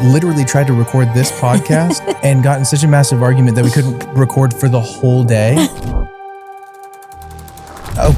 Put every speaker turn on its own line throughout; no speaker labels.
literally tried to record this podcast and got in such a massive argument that we couldn't record for the whole day.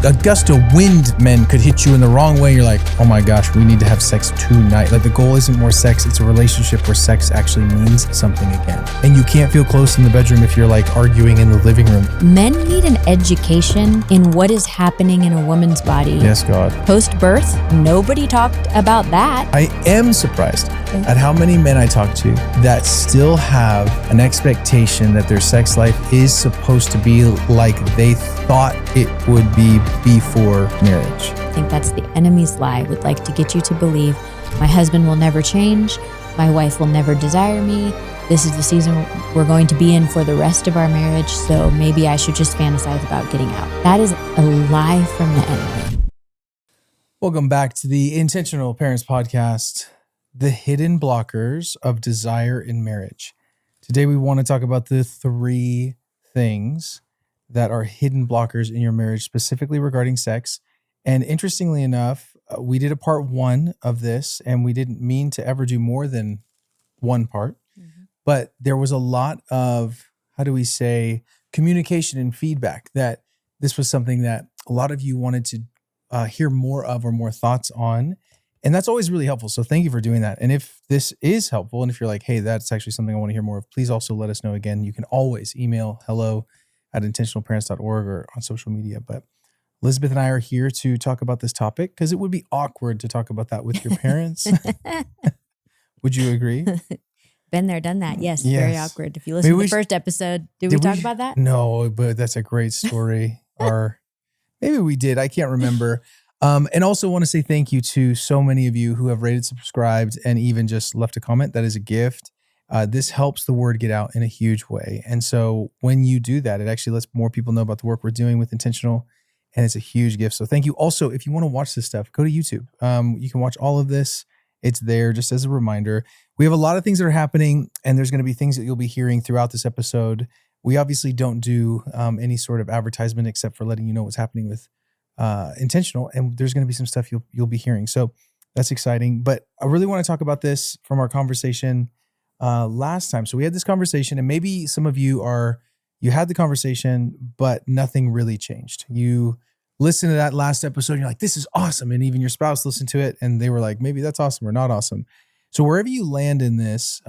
A gust of wind, men, could hit you in the wrong way. You're like, oh my gosh, we need to have sex tonight. Like, the goal isn't more sex, it's a relationship where sex actually means something again. And you can't feel close in the bedroom if you're like arguing in the living room.
Men need an education in what is happening in a woman's body.
Yes, God.
Post-birth, nobody talked about that.
I am surprised at how many men I talk to that still have an expectation that their sex life is supposed to be like they thought it would be before marriage.
I think that's the enemy's lie, would like to get you to believe my husband will never change, my wife will never desire me, this is the season we're going to be in for the rest of our marriage, so maybe I should just fantasize about getting out. That is a lie from the enemy.
Welcome back to the Intentional Parents Podcast, the hidden blockers of desire in marriage. Today we want to talk about the 3 things that are hidden blockers in your marriage, specifically regarding sex. And interestingly enough, we did a part 1 of this, and we didn't mean to ever do more than one part. Mm-hmm. But there was a lot of, communication and feedback that this was something that a lot of you wanted to hear more of or more thoughts on. And that's always really helpful. So thank you for doing that. And if this is helpful, and if you're like, hey, that's actually something I want to hear more of, please also let us know. Again, you can always email hello@intentionalparents.org or on social media. But Elizabeth and I are here to talk about this topic because it would be awkward to talk about that with your parents. Would you agree?
Been there, done that. Yes, very awkward. If you listen to the first episode, did we talk about that?
No, but that's a great story. Or maybe we did. I can't remember. And also want to say thank you to so many of you who have rated, subscribed, and even just left a comment. That is a gift. This helps the word get out in a huge way. And so when you do that, it actually lets more people know about the work we're doing with Intentional, and it's a huge gift. So thank you. Also, if you want to watch this stuff, go to YouTube. You can watch all of this. It's there just as a reminder. We have a lot of things that are happening, and there's going to be things that you'll be hearing throughout this episode. We obviously don't do any sort of advertisement except for letting you know what's happening with Intentional, and there's going to be some stuff you'll be hearing. So that's exciting. But I really want to talk about this from our conversation last time. So we had this conversation, and maybe some of you had the conversation, but nothing really changed. You listened to that last episode, and you're like, this is awesome. And even your spouse listened to it, and they were like, maybe that's awesome or not awesome. So wherever you land in this,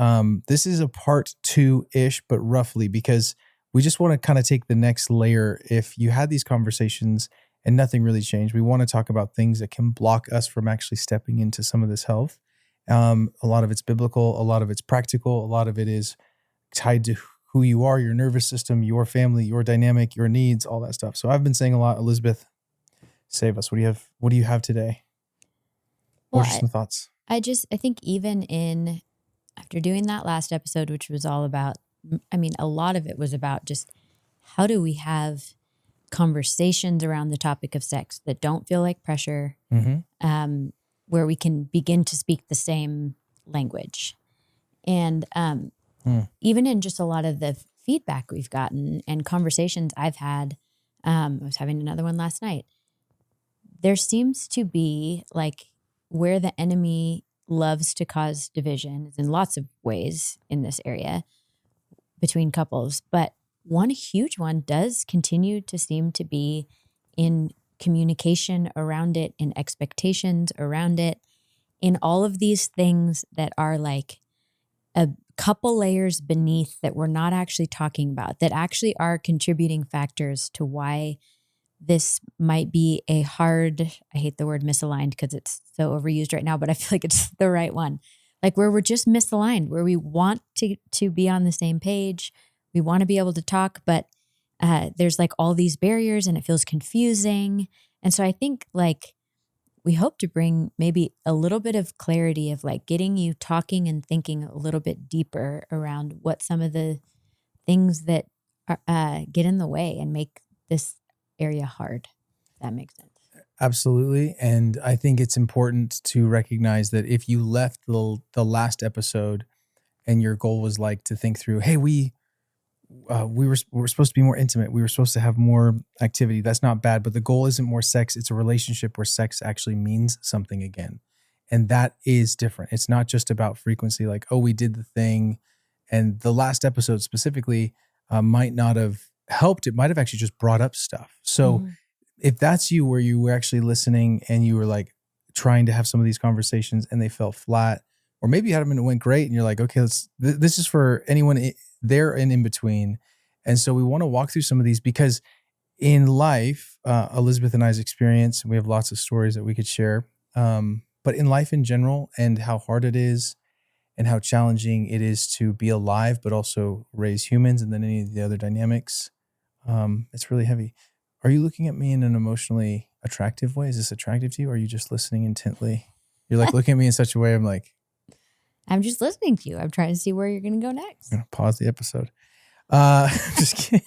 this is a part 2-ish, but roughly, because we just want to kind of take the next layer. If you had these conversations and nothing really changed, we want to talk about things that can block us from actually stepping into some of this health. A lot of it's biblical, a lot of it's practical, a lot of it is tied to who you are, your nervous system, your family, your dynamic, your needs, all that stuff. So I've been saying a lot. Elizabeth, save us. What do you have today? What are some thoughts?
I think even after doing that last episode, which was all about, a lot of it was about just how do we have conversations around the topic of sex that don't feel like pressure, where we can begin to speak the same language. And even in just a lot of the feedback we've gotten and conversations I've had, I was having another one last night, there seems to be like where the enemy loves to cause division in lots of ways in this area between couples. But one huge one does continue to seem to be in communication around it, in expectations around it, in all of these things that are like a couple layers beneath that we're not actually talking about, that actually are contributing factors to why this might be a hard, I hate the word misaligned because it's so overused right now, but I feel like it's the right one. Like where we're just misaligned, where we want to be on the same page. We want to be able to talk, but there's like all these barriers and it feels confusing. And so I think like we hope to bring maybe a little bit of clarity of like getting you talking and thinking a little bit deeper around what some of the things that are, get in the way and make this area hard. If that makes sense.
Absolutely. And I think it's important to recognize that if you left the last episode and your goal was like to think through, hey, we were supposed to be more intimate. We were supposed to have more activity. That's not bad, but the goal isn't more sex. It's a relationship where sex actually means something again. And that is different. It's not just about frequency, like, oh, we did the thing. And the last episode specifically might not have helped. It might have actually just brought up stuff. So if that's you, where you were actually listening and you were like trying to have some of these conversations and they fell flat, or maybe you had them and it went great and you're like, okay, this is for anyone there and in between. And so we want to walk through some of these because in life, Elizabeth and I's experience, we have lots of stories that we could share. But in life in general, and how hard it is and how challenging it is to be alive, but also raise humans, and then any of the other dynamics, it's really heavy. Are you looking at me in an emotionally attractive way? Is this attractive to you? Or are you just listening intently? You're like looking at me in such a way, I'm like,
I'm just listening to you. I'm trying to see where you're going to go next.
I'm going to pause the episode. Just kidding.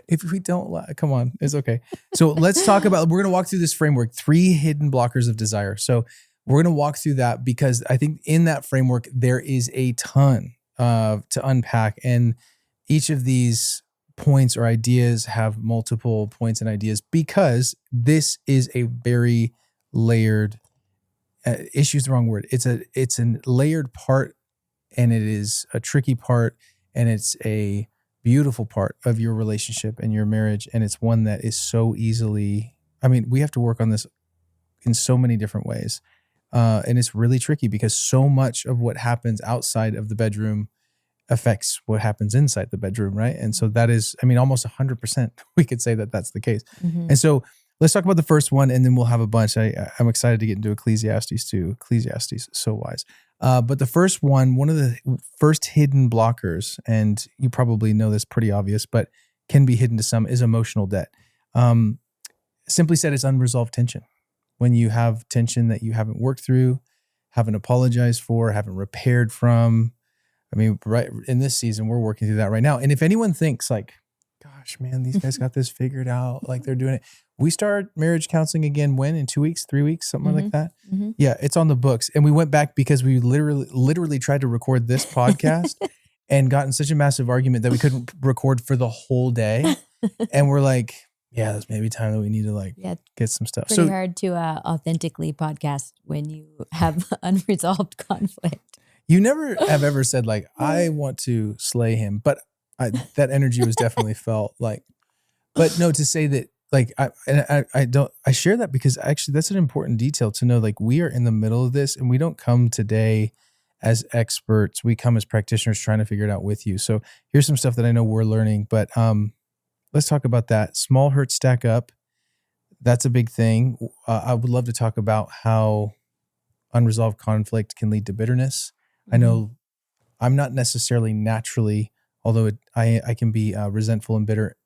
If we don't, come on, it's okay. So let's talk about, we're going to walk through this framework, 3 hidden blockers of desire. So we're going to walk through that because I think in that framework, there is a ton to unpack. And each of these points or ideas have multiple points and ideas because this is a very layered, issue is the wrong word. It's a layered part, and it is a tricky part, and it's a beautiful part of your relationship and your marriage. And it's one that is so easily, I mean, we have to work on this in so many different ways. And it's really tricky because so much of what happens outside of the bedroom affects what happens inside the bedroom, right? And so that is, I mean, almost 100%, we could say that that's the case. And so let's talk about the first one, and then we'll have a bunch. I'm excited to get into Ecclesiastes too. Ecclesiastes is so wise. But the first one of the first hidden blockers, and you probably know this, pretty obvious, but can be hidden to some, is emotional debt. Simply said, it's unresolved tension. When you have tension that you haven't worked through, haven't apologized for, haven't repaired from. I mean, right in this season, we're working through that right now. And if anyone thinks like, gosh, man, these guys got this figured out, like they're doing it. We start marriage counseling again when? In 2 weeks, 3 weeks, something like that? Yeah, it's on the books. And we went back because we literally tried to record this podcast and got in such a massive argument that we couldn't record for the whole day. And we're like, yeah, there's maybe time that we need to get some stuff.
Pretty hard to authentically podcast when you have unresolved conflict.
You never have ever said like, I want to slay him, but that energy was definitely felt like, but no, to say that like, I share that because actually that's an important detail to know. Like, we are in the middle of this and we don't come today as experts. We come as practitioners trying to figure it out with you. So here's some stuff that I know we're learning, but let's talk about that. Small hurts stack up. That's a big thing. I would love to talk about how unresolved conflict can lead to bitterness. I know I'm not necessarily naturally, although I can be resentful and bitter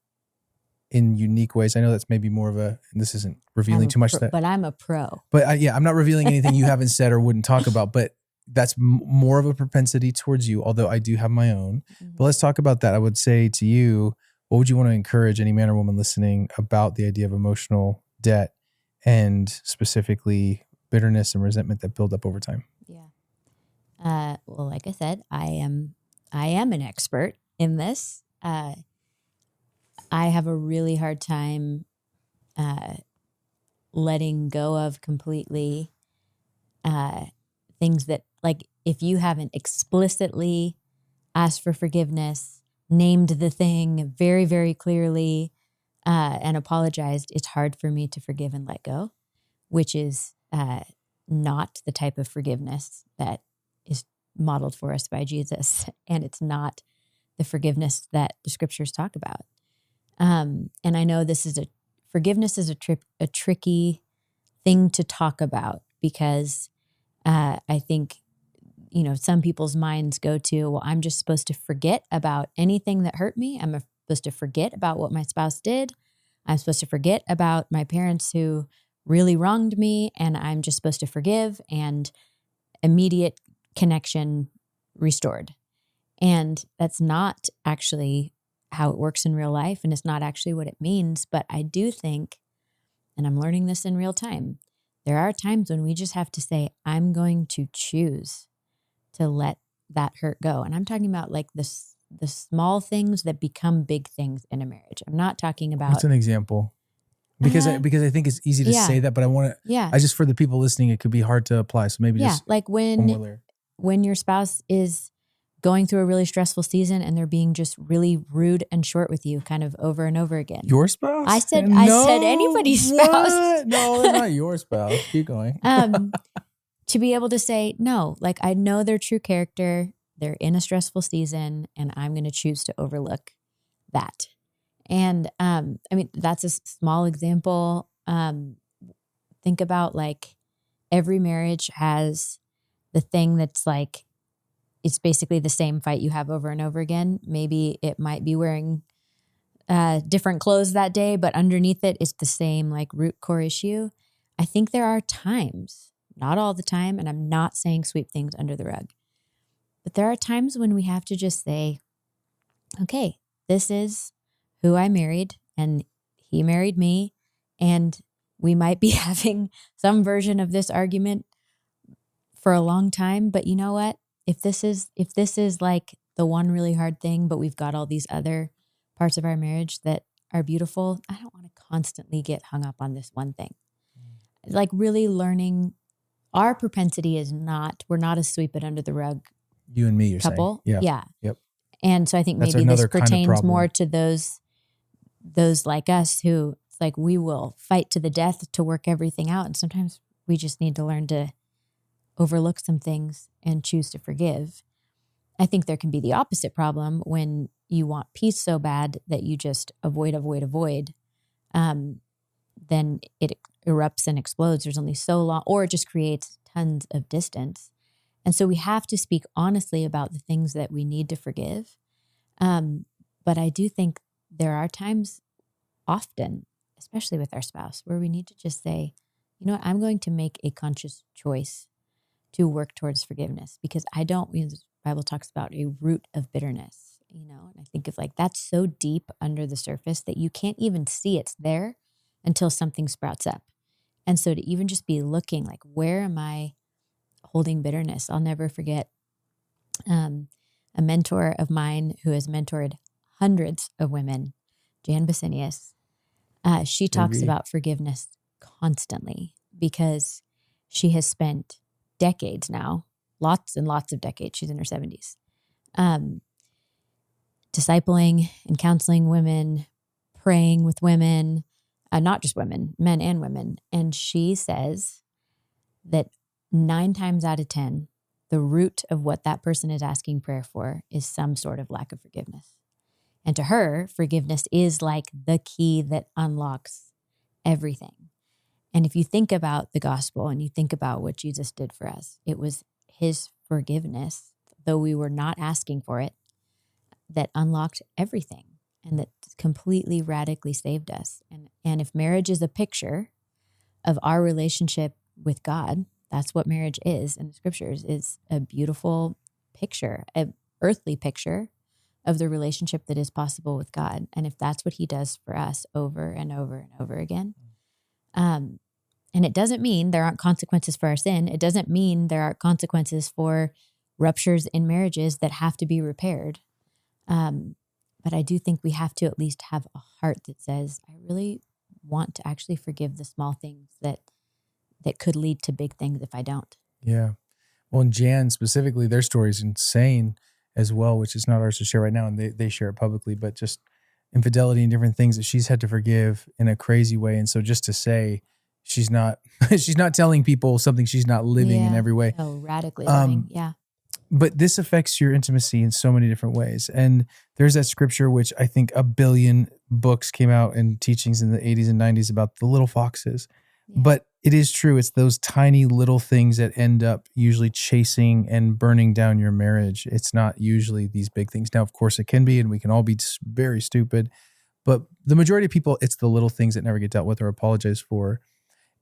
in unique ways. I know that's maybe more of this isn't revealing too much.
But I'm a pro.
But I'm not revealing anything you haven't said or wouldn't talk about, but that's more of a propensity towards you, although I do have my own. But let's talk about that. I would say to you, what would you want to encourage any man or woman listening about the idea of emotional debt and specifically bitterness and resentment that build up over time?
Yeah. Well, like I said, I am an expert in this. I have a really hard time letting go of completely things that, like, if you haven't explicitly asked for forgiveness, named the thing very, very clearly, and apologized, it's hard for me to forgive and let go, which is not the type of forgiveness that is modeled for us by Jesus. And it's not the forgiveness that the scriptures talk about. And I know forgiveness is a tricky thing to talk about because I think, some people's minds go to, well, I'm just supposed to forget about anything that hurt me. I'm supposed to forget about what my spouse did. I'm supposed to forget about my parents who really wronged me, and I'm just supposed to forgive and immediate connection restored. And that's not actually how it works in real life, and it's not actually what it means. But I do think, and I'm learning this in real time, there are times when we just have to say, I'm going to choose to let that hurt go. And I'm talking about like the small things that become big things in a marriage. I'm not talking about...
What's an example? because I think it's easy to
Yeah.
say that, but
Yeah.
I just, for the people listening, it could be hard to apply. So maybe
Yeah.
just
Like
one more layer.
when your spouse is going through a really stressful season and they're being just really rude and short with you kind of over and over again.
Your spouse?
I said
No,
anybody's
what?
spouse.
No, it's not your spouse. Keep going.
To be able to say, no, like I know their true character, they're in a stressful season, and I'm going to choose to overlook that. And I mean, that's a small example. Think about like every marriage has the thing that's like, it's basically the same fight you have over and over again. Maybe it might be wearing different clothes that day, but underneath it, it's the same like root core issue. I think there are times, not all the time, and I'm not saying sweep things under the rug, but there are times when we have to just say, okay, this is who I married and he married me, and we might be having some version of this argument for a long time, but you know what? If this is like the one really hard thing, but we've got all these other parts of our marriage that are beautiful, I don't want to constantly get hung up on this one thing. Like really learning, our propensity is we're not a sweep it under the rug
You and me, you're
couple.
saying.
Yeah.
Yep.
And so I think
That's
maybe this
another kind of
pertains
problem.
more to those like us who it's like we will fight to the death to work everything out. And sometimes we just need to learn to overlook some things and choose to forgive. I think there can be the opposite problem when you want peace so bad that you just avoid. Then it erupts and explodes. There's only so long, or it just creates tons of distance. And so we have to speak honestly about the things that we need to forgive. But I do think there are times often, especially with our spouse, where we need to just say, you know what, I'm going to make a conscious choice to work towards forgiveness, because the Bible talks about a root of bitterness, and I think of like, that's so deep under the surface that you can't even see it's there until something sprouts up. And so to even just be looking like, where am I holding bitterness? I'll never forget a mentor of mine who has mentored hundreds of women, Jan Basinius. She talks about forgiveness constantly because she has spent decades now, lots and lots of decades, she's in her 70s, discipling and counseling women, praying with women, not just women, men and women. And she says that 9 times out of 10, the root of what that person is asking prayer for is some sort of lack of forgiveness. And to her, forgiveness is like the key that unlocks everything. And if you think about the gospel and you think about what Jesus did for us, it was his forgiveness, though we were not asking for it, that unlocked everything and that completely radically saved us. And if marriage is a picture of our relationship with God, that's what marriage is in the scriptures, is a beautiful picture, an earthly picture of the relationship that is possible with God. And if that's what he does for us over and over and over again, and it doesn't mean there aren't consequences for our sin. It doesn't mean there aren't consequences for ruptures in marriages that have to be repaired. But I do think we have to at least have a heart that says, I really want to actually forgive the small things that could lead to big things if I don't.
Yeah. Well, and Jan specifically, their story is insane as well, which is not ours to share right now. And they share it publicly, but just infidelity and different things that she's had to forgive in a crazy way. And so just to say, she's not telling people something she's not living in every way.
No, radically living. Yeah.
But this affects your intimacy in so many different ways. And there's that scripture, which I think 1 billion books came out and teachings in the 80s and 90s about the little foxes. Yeah. But it is true. It's those tiny little things that end up usually chasing and burning down your marriage. It's not usually these big things. Now, of course, it can be, and we can all be very stupid. But the majority of people, it's the little things that never get dealt with or apologized for.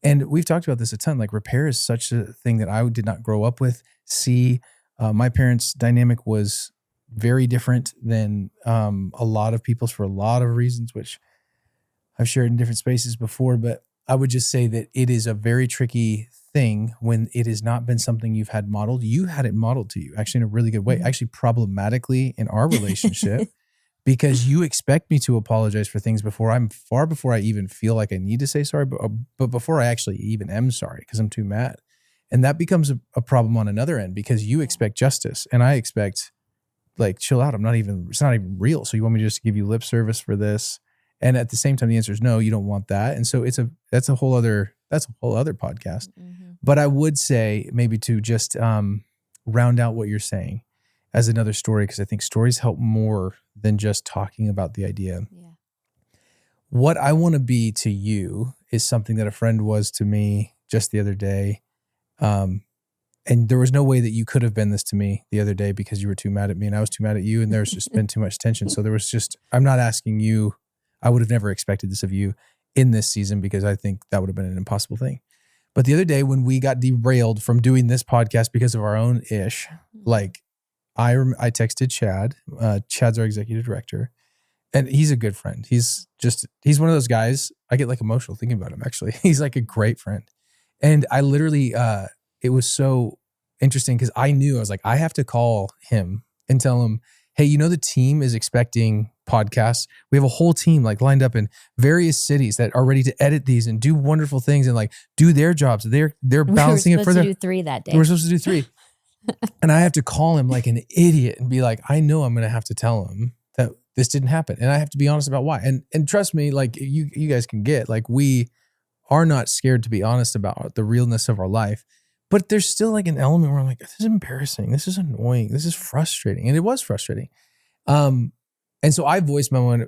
And we've talked about this a ton. Like, repair is such a thing that I did not grow up with. My parents' dynamic was very different than a lot of people's for a lot of reasons, which I've shared in different spaces before. But I would just say that it is a very tricky thing when it has not been something you've had modeled. You had it modeled to you, actually, in a really good way. Actually, problematically in our relationship, because you expect me to apologize for things before I even feel like I need to say sorry, but before I actually even am sorry because I'm too mad. And that becomes a problem on another end because you expect justice and I expect like, chill out. It's not even real. So you want me to just give you lip service for this? And at the same time, the answer is no, you don't want that. And so that's a whole other podcast.
Mm-hmm.
But I would say maybe to just round out what you're saying as another story, because I think stories help more than just talking about the idea.
Yeah.
What I want to be to you is something that a friend was to me just the other day. And there was no way that you could have been this to me the other day because you were too mad at me and I was too mad at you and there's just been too much tension. So I'm not asking you, I would have never expected this of you in this season because I think that would have been an impossible thing. But the other day when we got derailed from doing this podcast because of our own ish, like I texted Chad. Chad's our executive director and he's a good friend. He's one of those guys. I get like emotional thinking about him actually. He's like a great friend. And I literally, it was so interesting because I was like, I have to call him and tell him, hey, the team is expecting podcasts. We have a whole team like lined up in various cities that are ready to edit these and do wonderful things and like do their jobs. They're balancing it for
them. We were supposed to do 3 that day.
We're supposed to do 3. And I have to call him like an idiot and be like, I know I'm going to have to tell him that this didn't happen. And I have to be honest about why. And trust me, like you guys can get, like we are not scared to be honest about the realness of our life. But there's still like an element where I'm like, this is embarrassing. This is annoying. This is frustrating. And it was frustrating. And so I voice memo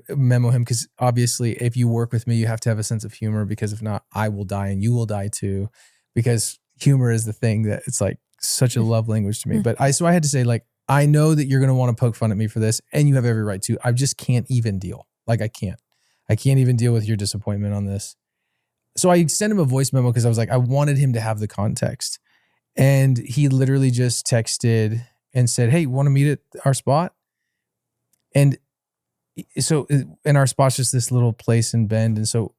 him because obviously if you work with me, you have to have a sense of humor because if not, I will die and you will die too because humor is the thing that it's like such a love language to me. But I had to say like, I know that you're going to want to poke fun at me for this and you have every right to. I just can't even deal. Like I can't even deal with your disappointment on this. So I sent him a voice memo because I was like, I wanted him to have the context. And he literally just texted and said, hey, want to meet at our spot? And so in our spot's just this little place in Bend. And so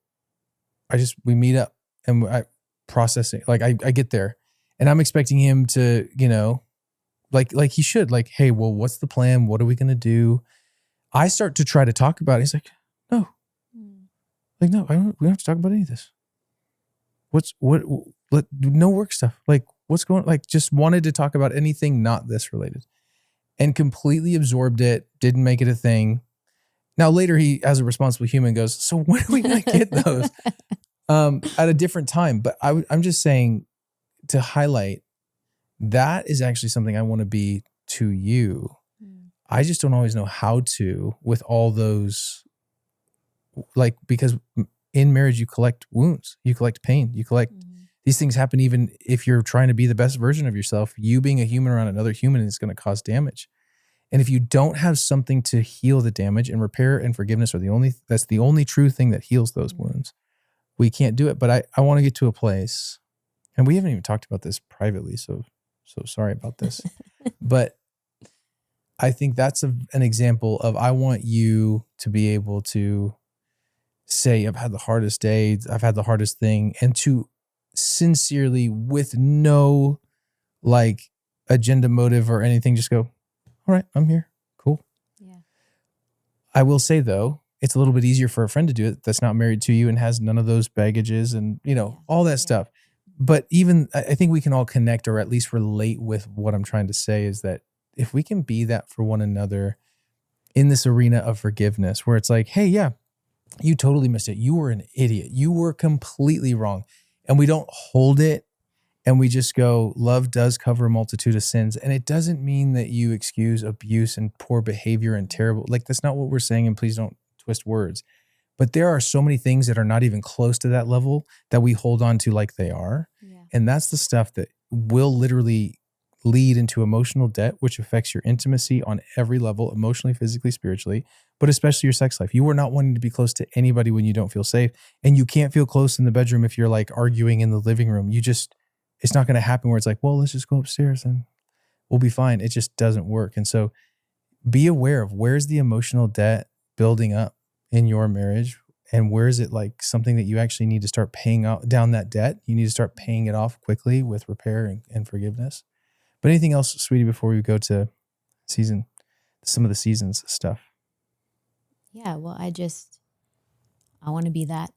we meet up and I process it. Like I get there and I'm expecting him to, like he should, like, hey, well, what's the plan? What are we going to do? I start to try to talk about it. He's like, no, like, no, we don't have to talk about any of this. No work stuff. Like, what's going on? Like, just wanted to talk about anything not this related and completely absorbed it, didn't make it a thing. Now, later he, as a responsible human, goes, so when are we going to get those at a different time? But I'm just saying to highlight that is actually something I want to be to you. I just don't always know how to with all those, like, because in marriage, you collect wounds, you collect pain, you collect these things happen even if you're trying to be the best version of yourself. You being a human around another human is going to cause damage. And if you don't have something to heal the damage, and repair and forgiveness that's the only true thing that heals those wounds, we can't do it. But I want to get to a place, and we haven't even talked about this privately, so sorry about this. But I think that's an example of, I want you to be able to say, I've had the hardest day, I've had the hardest thing, and to sincerely, with no like agenda, motive, or anything, just go, all right, I'm here. Cool.
Yeah.
I will say though, it's a little bit easier for a friend to do it that's not married to you and has none of those baggages and all that stuff. But even I think we can all connect, or at least relate with what I'm trying to say, is that if we can be that for one another in this arena of forgiveness, where it's like, hey, yeah, you totally missed it. You were an idiot. You were completely wrong. And we don't hold it. And we just go, love does cover a multitude of sins. And it doesn't mean that you excuse abuse and poor behavior and terrible. Like, that's not what we're saying. And please don't twist words. But there are so many things that are not even close to that level that we hold on to like they are. Yeah. And that's the stuff that will literally lead into emotional debt, which affects your intimacy on every level, emotionally, physically, spiritually, but especially your sex life. You are not wanting to be close to anybody when you don't feel safe. And you can't feel close in the bedroom if you're like arguing in the living room. It's not going to happen where it's like, well, let's just go upstairs and we'll be fine. It just doesn't work. And so be aware of, where's the emotional debt building up in your marriage, and where is it like something that you actually need to start paying down that debt. You need to start paying it off quickly with repair and forgiveness. But anything else, sweetie, before we go to some of the seasons stuff?
Yeah, well, I want to be that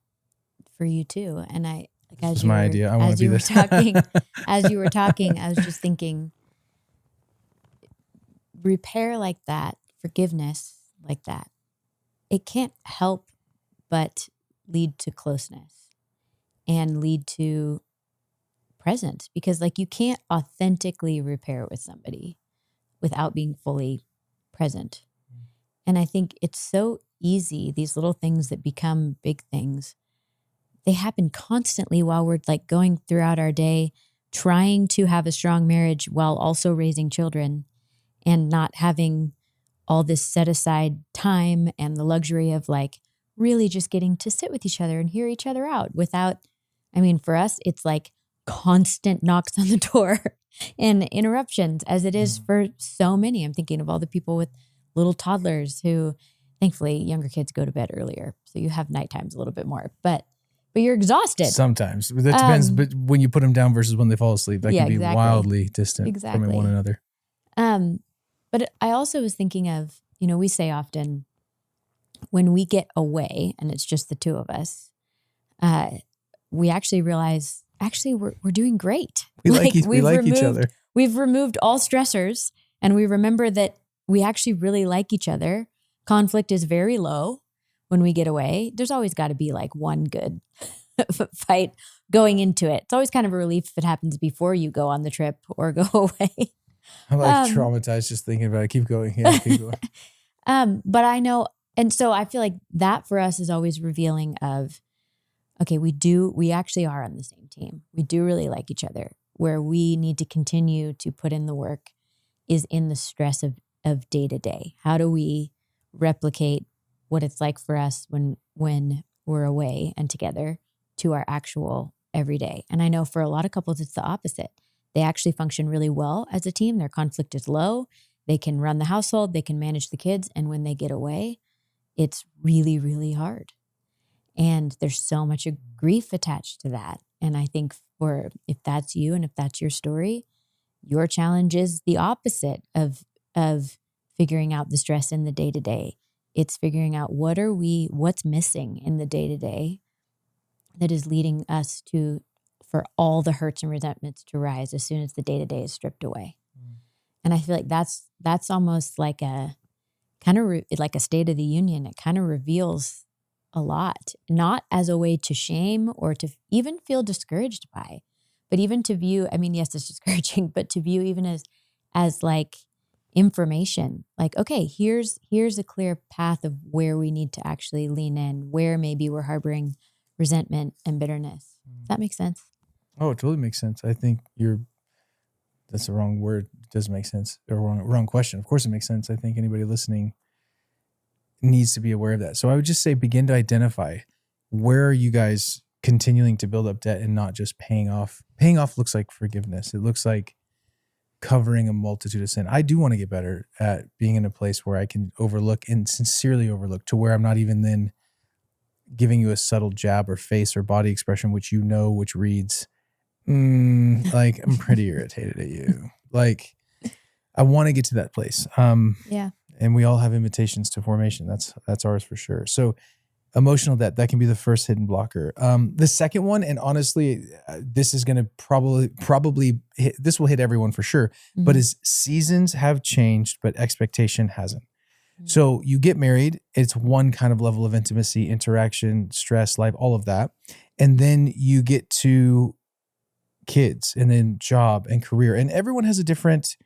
for you too. And I like
This was my idea. I want to be this.
as you were talking, I was just thinking repair like that, forgiveness like that. It can't help but lead to closeness and lead to presence, because like you can't authentically repair with somebody without being fully present. And I think it's so easy, these little things that become big things, they happen constantly while we're like going throughout our day, trying to have a strong marriage while also raising children and not having all this set aside time and the luxury of like really just getting to sit with each other and hear each other out without, I mean, for us, it's like constant knocks on the door and interruptions, as it is for so many. I'm thinking of all the people with little toddlers who, thankfully, younger kids go to bed earlier, so you have night times a little bit more, but you're exhausted.
Sometimes. That depends, but when you put them down versus when they fall asleep, that
Yeah,
can be
exactly.
wildly distant from
Exactly.
one another.
But I also was thinking of, we say often when we get away and it's just the two of us, we actually realize, we're doing great.
We like each other.
We've removed all stressors, and we remember that we actually really like each other. Conflict is very low when we get away. There's always got to be like one good fight going into it. It's always kind of a relief if it happens before you go on the trip or go away.
I'm like traumatized just thinking about it. Keep going. Yeah, keep going.
But I know, and so I feel like that for us is always revealing of, okay, we actually are on the same team. We do really like each other. Where we need to continue to put in the work is in the stress of day to day. How do we replicate what it's like for us when we're away and together to our actual everyday? And I know for a lot of couples, it's the opposite. They actually function really well as a team. Their conflict is low. They can run the household. They can manage the kids. And when they get away, it's really, really hard. And there's so much grief attached to that. And I think if that's you and if that's your story, your challenge is the opposite of figuring out the stress in the day-to-day. It's figuring out what's missing in the day-to-day that is leading us for all the hurts and resentments to rise as soon as the day-to-day is stripped away. And I feel like that's almost like a kind of like a state of the union. It kind of reveals a lot, not as a way to shame or to even feel discouraged by, but even to view, I mean, yes, it's discouraging, but to view even as like information, like, okay, here's a clear path of where we need to actually lean in, where maybe we're harboring resentment and bitterness. Does that make sense?
Oh, it totally makes sense. I think that's the wrong word. It does make sense. Or wrong question. Of course it makes sense. I think anybody listening needs to be aware of that. So I would just say begin to identify, where are you guys continuing to build up debt and not just paying off? Paying off looks like forgiveness. It looks like covering a multitude of sin. I do want to get better at being in a place where I can overlook and sincerely overlook, to where I'm not even then giving you a subtle jab or face or body expression, which reads, like, I'm pretty irritated at you. Like, I want to get to that place.
Yeah.
And we all have invitations to formation. That's ours for sure. So emotional debt, that can be the first hidden blocker. The second one, and honestly, this is going to probably hit, this will hit everyone for sure, but is seasons have changed, but expectation hasn't. So you get married, it's one kind of level of intimacy, interaction, stress, life, all of that. And then you get to kids and then job and career, and everyone has a different,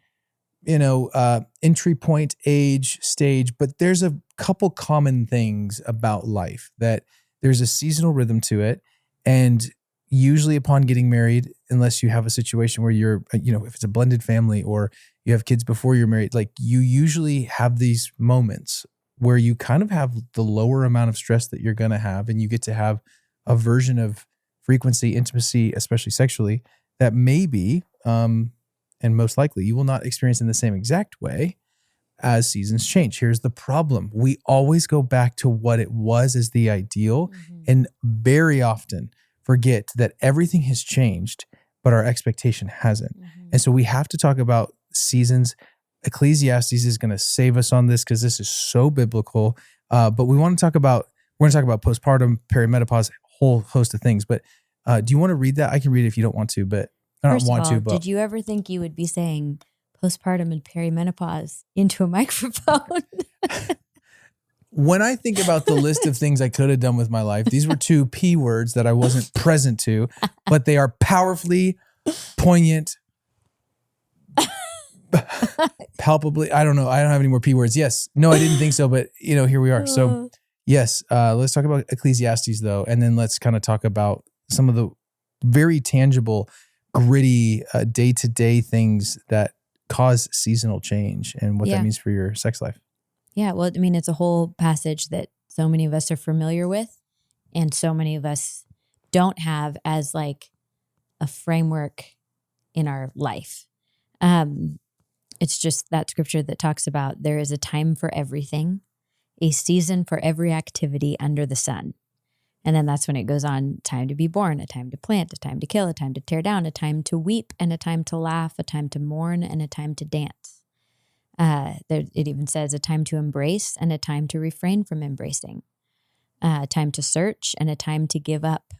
entry point, age, stage, but there's a couple common things about life, that there's a seasonal rhythm to it. And usually upon getting married, unless you have a situation where you're, if it's a blended family or you have kids before you're married, like, you usually have these moments where you kind of have the lower amount of stress that you're going to have. And you get to have a version of frequency, intimacy, especially sexually, that maybe, and most likely you will not experience in the same exact way as seasons change. Here's the problem. We always go back to what it was as the ideal, and very often forget that everything has changed, but our expectation hasn't. And so we have to talk about seasons. Ecclesiastes is going to save us on this, because this is so biblical. But we're going to talk about postpartum, perimenopause, whole host of things. But do you want to read that? I can read it if you don't want to, but I don't
First of
want
all,
to. But
did you ever think you would be saying postpartum and perimenopause into a microphone?
when I think about the list of things I could have done with my life, these were two P words that I wasn't present to, but they are powerfully poignant, palpably. I don't know. I don't have any more P words. Yes. No, I didn't think so, but here we are. So yes, let's talk about Ecclesiastes though. And then let's kind of talk about some of the very tangible, gritty, day-to-day things that cause seasonal change and what that means for your sex life.
Yeah. Well, I mean, it's a whole passage that so many of us are familiar with and so many of us don't have as like a framework in our life. It's just that scripture that talks about there is a time for everything, a season for every activity under the sun. And then that's when it goes on, time to be born, a time to plant, a time to kill, a time to tear down, a time to weep and a time to laugh, a time to mourn and a time to dance. It even says a time to embrace and a time to refrain from embracing, a time to search and a time to give up.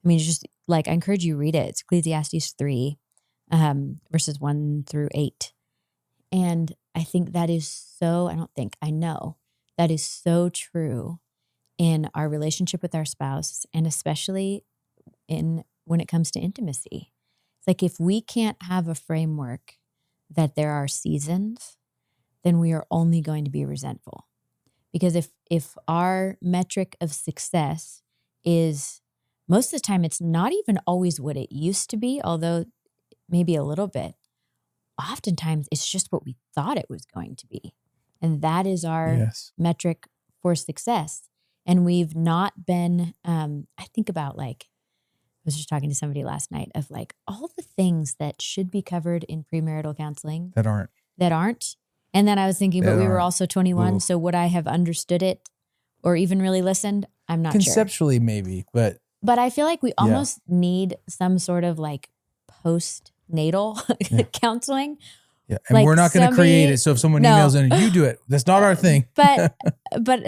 I mean, it's just like, I encourage you to read it. It's Ecclesiastes 3, verses 1-8. And I think that is I know that is so true in our relationship with our spouse, and especially when it comes to intimacy. It's like, if we can't have a framework that there are seasons, then we are only going to be resentful. Because if our metric of success is, most of the time, it's not even always what it used to be, although maybe a little bit. Oftentimes, it's just what we thought it was going to be. And that is our metric for success. And we've not been, I think about I was just talking to somebody last night of all the things that should be covered in premarital counseling.
That aren't.
And then I was thinking, but we were also 21. Ooh. So would I have understood it or even really listened? I'm not
Conceptually, maybe, but
I feel like we almost need some sort of postnatal counseling.
Yeah, and we're not going to create it. So if someone emails in, you do it. That's not our thing.
But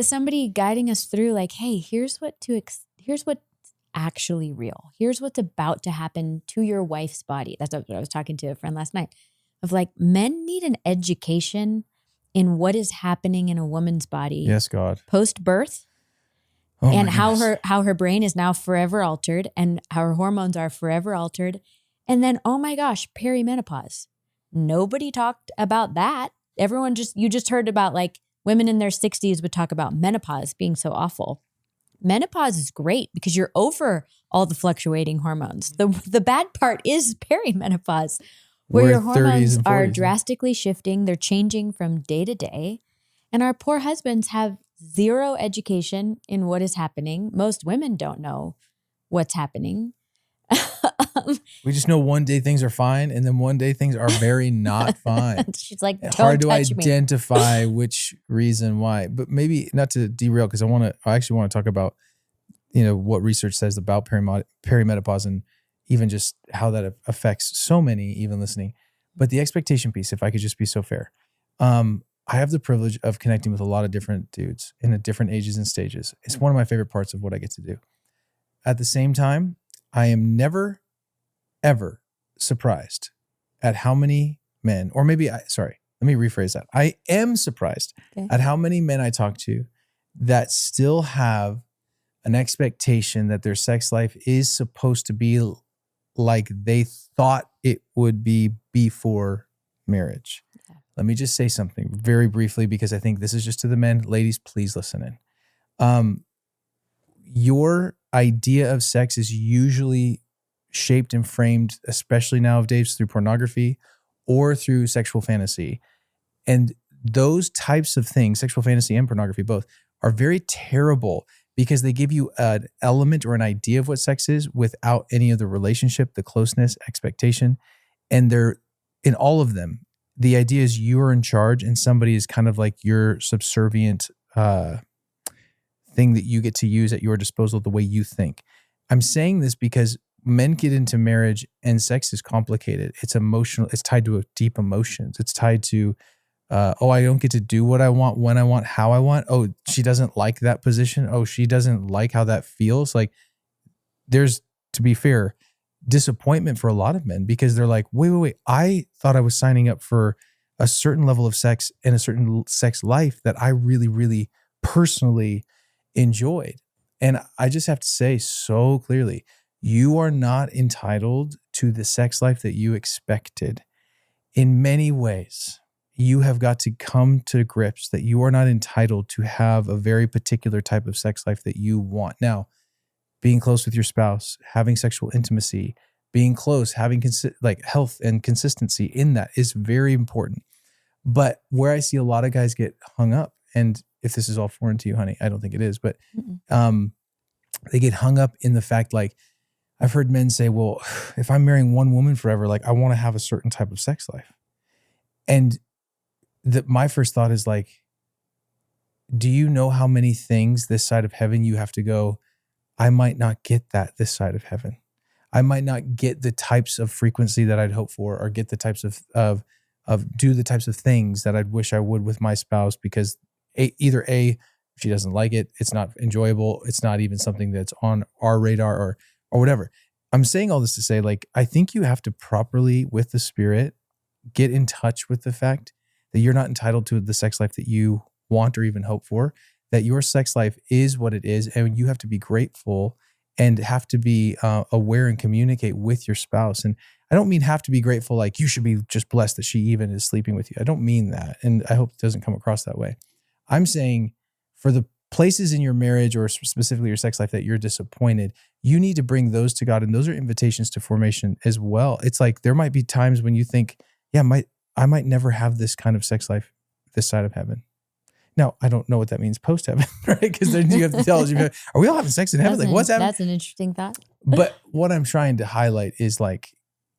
somebody guiding us through, hey, here's what's actually real. Here's what's about to happen to your wife's body. That's what I was talking to a friend last night. Of men need an education in what is happening in a woman's body.
Yes, God.
Post-birth. And how her brain is now forever altered and how her hormones are forever altered. And then, oh my gosh, perimenopause. Nobody talked about that. You just heard about women in their 60s would talk about menopause being so awful. Menopause is great because you're over all the fluctuating hormones. The bad part is perimenopause, where your hormones are drastically shifting. They're changing from day to day. And our poor husbands have zero education in what is happening. Most women don't know what's happening.
We just know one day things are fine, and then one day things are very not fine.
She's like, don't
hard to
touch
identify which reason why. But maybe not to derail, because I actually want to talk about what research says about perimenopause and even just how that affects so many even listening. But the expectation piece, if I could just be so fair, I have the privilege of connecting with a lot of different dudes in different ages and stages. It's one of my favorite parts of what I get to do. At the same time, I am never, ever surprised at how many men, or maybe, let me rephrase that. I am surprised at how many men I talk to that still have an expectation that their sex life is supposed to be like they thought it would be before marriage. Yeah. Let me just say something very briefly, because I think this is just to the men. Ladies, please listen in. Your idea of sex is usually shaped and framed, especially nowadays, through pornography or through sexual fantasy. And those types of things, sexual fantasy and pornography both, are very terrible because they give you an element or an idea of what sex is without any of the relationship, the closeness, expectation. And they're, in all of them, the idea is you're in charge and somebody is kind of like your subservient thing that you get to use at your disposal the way you think. I'm saying this because men get into marriage and sex is complicated. It's emotional. It's tied to deep emotions. It's tied to oh, I don't get to do what I want, when I want, how I want. Oh, she doesn't like that position. Oh, she doesn't like how that feels. Like there's, to be fair, disappointment for a lot of men because they're like, wait. I thought I was signing up for a certain level of sex and a certain sex life that I really, really personally enjoyed. And I just have to say so clearly, you are not entitled to the sex life that you expected. In many ways, you have got to come to grips that you are not entitled to have a very particular type of sex life that you want. Now, being close with your spouse, having sexual intimacy, being close, having like health and consistency in that is very important. But where I see a lot of guys get hung up, and if this is all foreign to you, honey, I don't think it is, but they get hung up in the fact, like, I've heard men say, well, if I'm marrying one woman forever, like I want to have a certain type of sex life. And my first thought is like, do you know how many things this side of heaven you have to go, I might not get that this side of heaven. I might not get the types of frequency that I'd hope for, or get the types of do the types of things that I'd wish I would with my spouse, because either A, she doesn't like it, it's not enjoyable, it's not even something that's on our radar, or whatever. I'm saying all this to say, like, I think you have to properly, with the Spirit, get in touch with the fact that you're not entitled to the sex life that you want or even hope for, that your sex life is what it is, and you have to be grateful and have to be aware and communicate with your spouse. And I don't mean have to be grateful like you should be just blessed that she even is sleeping with you. I don't mean that, and I hope it doesn't come across that way. I'm saying for the places in your marriage or specifically your sex life that you're disappointed, you need to bring those to God, and those are invitations to formation as well. It's like there might be times when you think, yeah, I might never have this kind of sex life this side of heaven. Now, I don't know what that means post-heaven, right? Because then you have to tell us, are we all having sex in heaven? Like, what's happening?
That's an interesting thought.
But what I'm trying to highlight is like,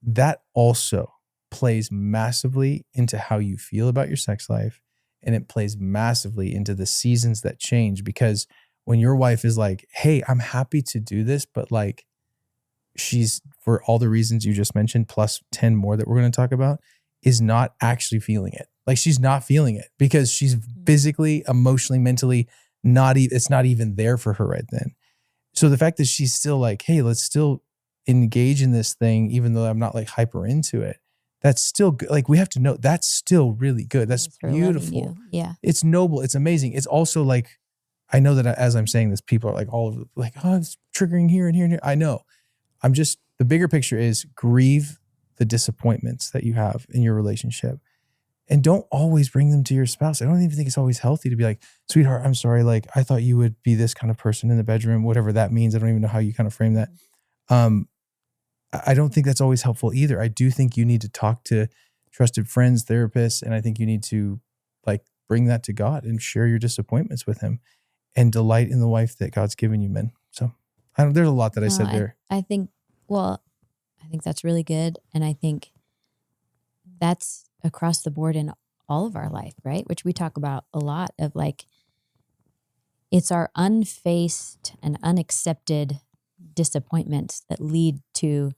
that also plays massively into how you feel about your sex life. And it plays massively into the seasons that change. Because when your wife is like, hey, I'm happy to do this, but like, she's, for all the reasons you just mentioned, plus 10 more that we're going to talk about, is not actually feeling it. Like, she's not feeling it because she's physically, emotionally, mentally it's not even there for her right then. So the fact that she's still like, hey, let's still engage in this thing, even though I'm not like hyper into it, that's still good. Like, we have to know that's still really good. That's beautiful.
Yeah.
It's noble. It's amazing. It's also like, I know that as I'm saying this, people are like all over, like, oh, it's triggering here and here and here. I know. The bigger picture is grieve the disappointments that you have in your relationship. And don't always bring them to your spouse. I don't even think it's always healthy to be like, sweetheart, I'm sorry. Like, I thought you would be this kind of person in the bedroom, whatever that means. I don't even know how you kind of frame that. I don't think that's always helpful either. I do think you need to talk to trusted friends, therapists, and I think you need to like bring that to God and share your disappointments with him and delight in the wife that God's given you, men. So there's a lot that I said there.
I think that's really good. And I think that's across the board in all of our life, right? Which we talk about a lot of, like, it's our unfaced and unaccepted disappointments that lead to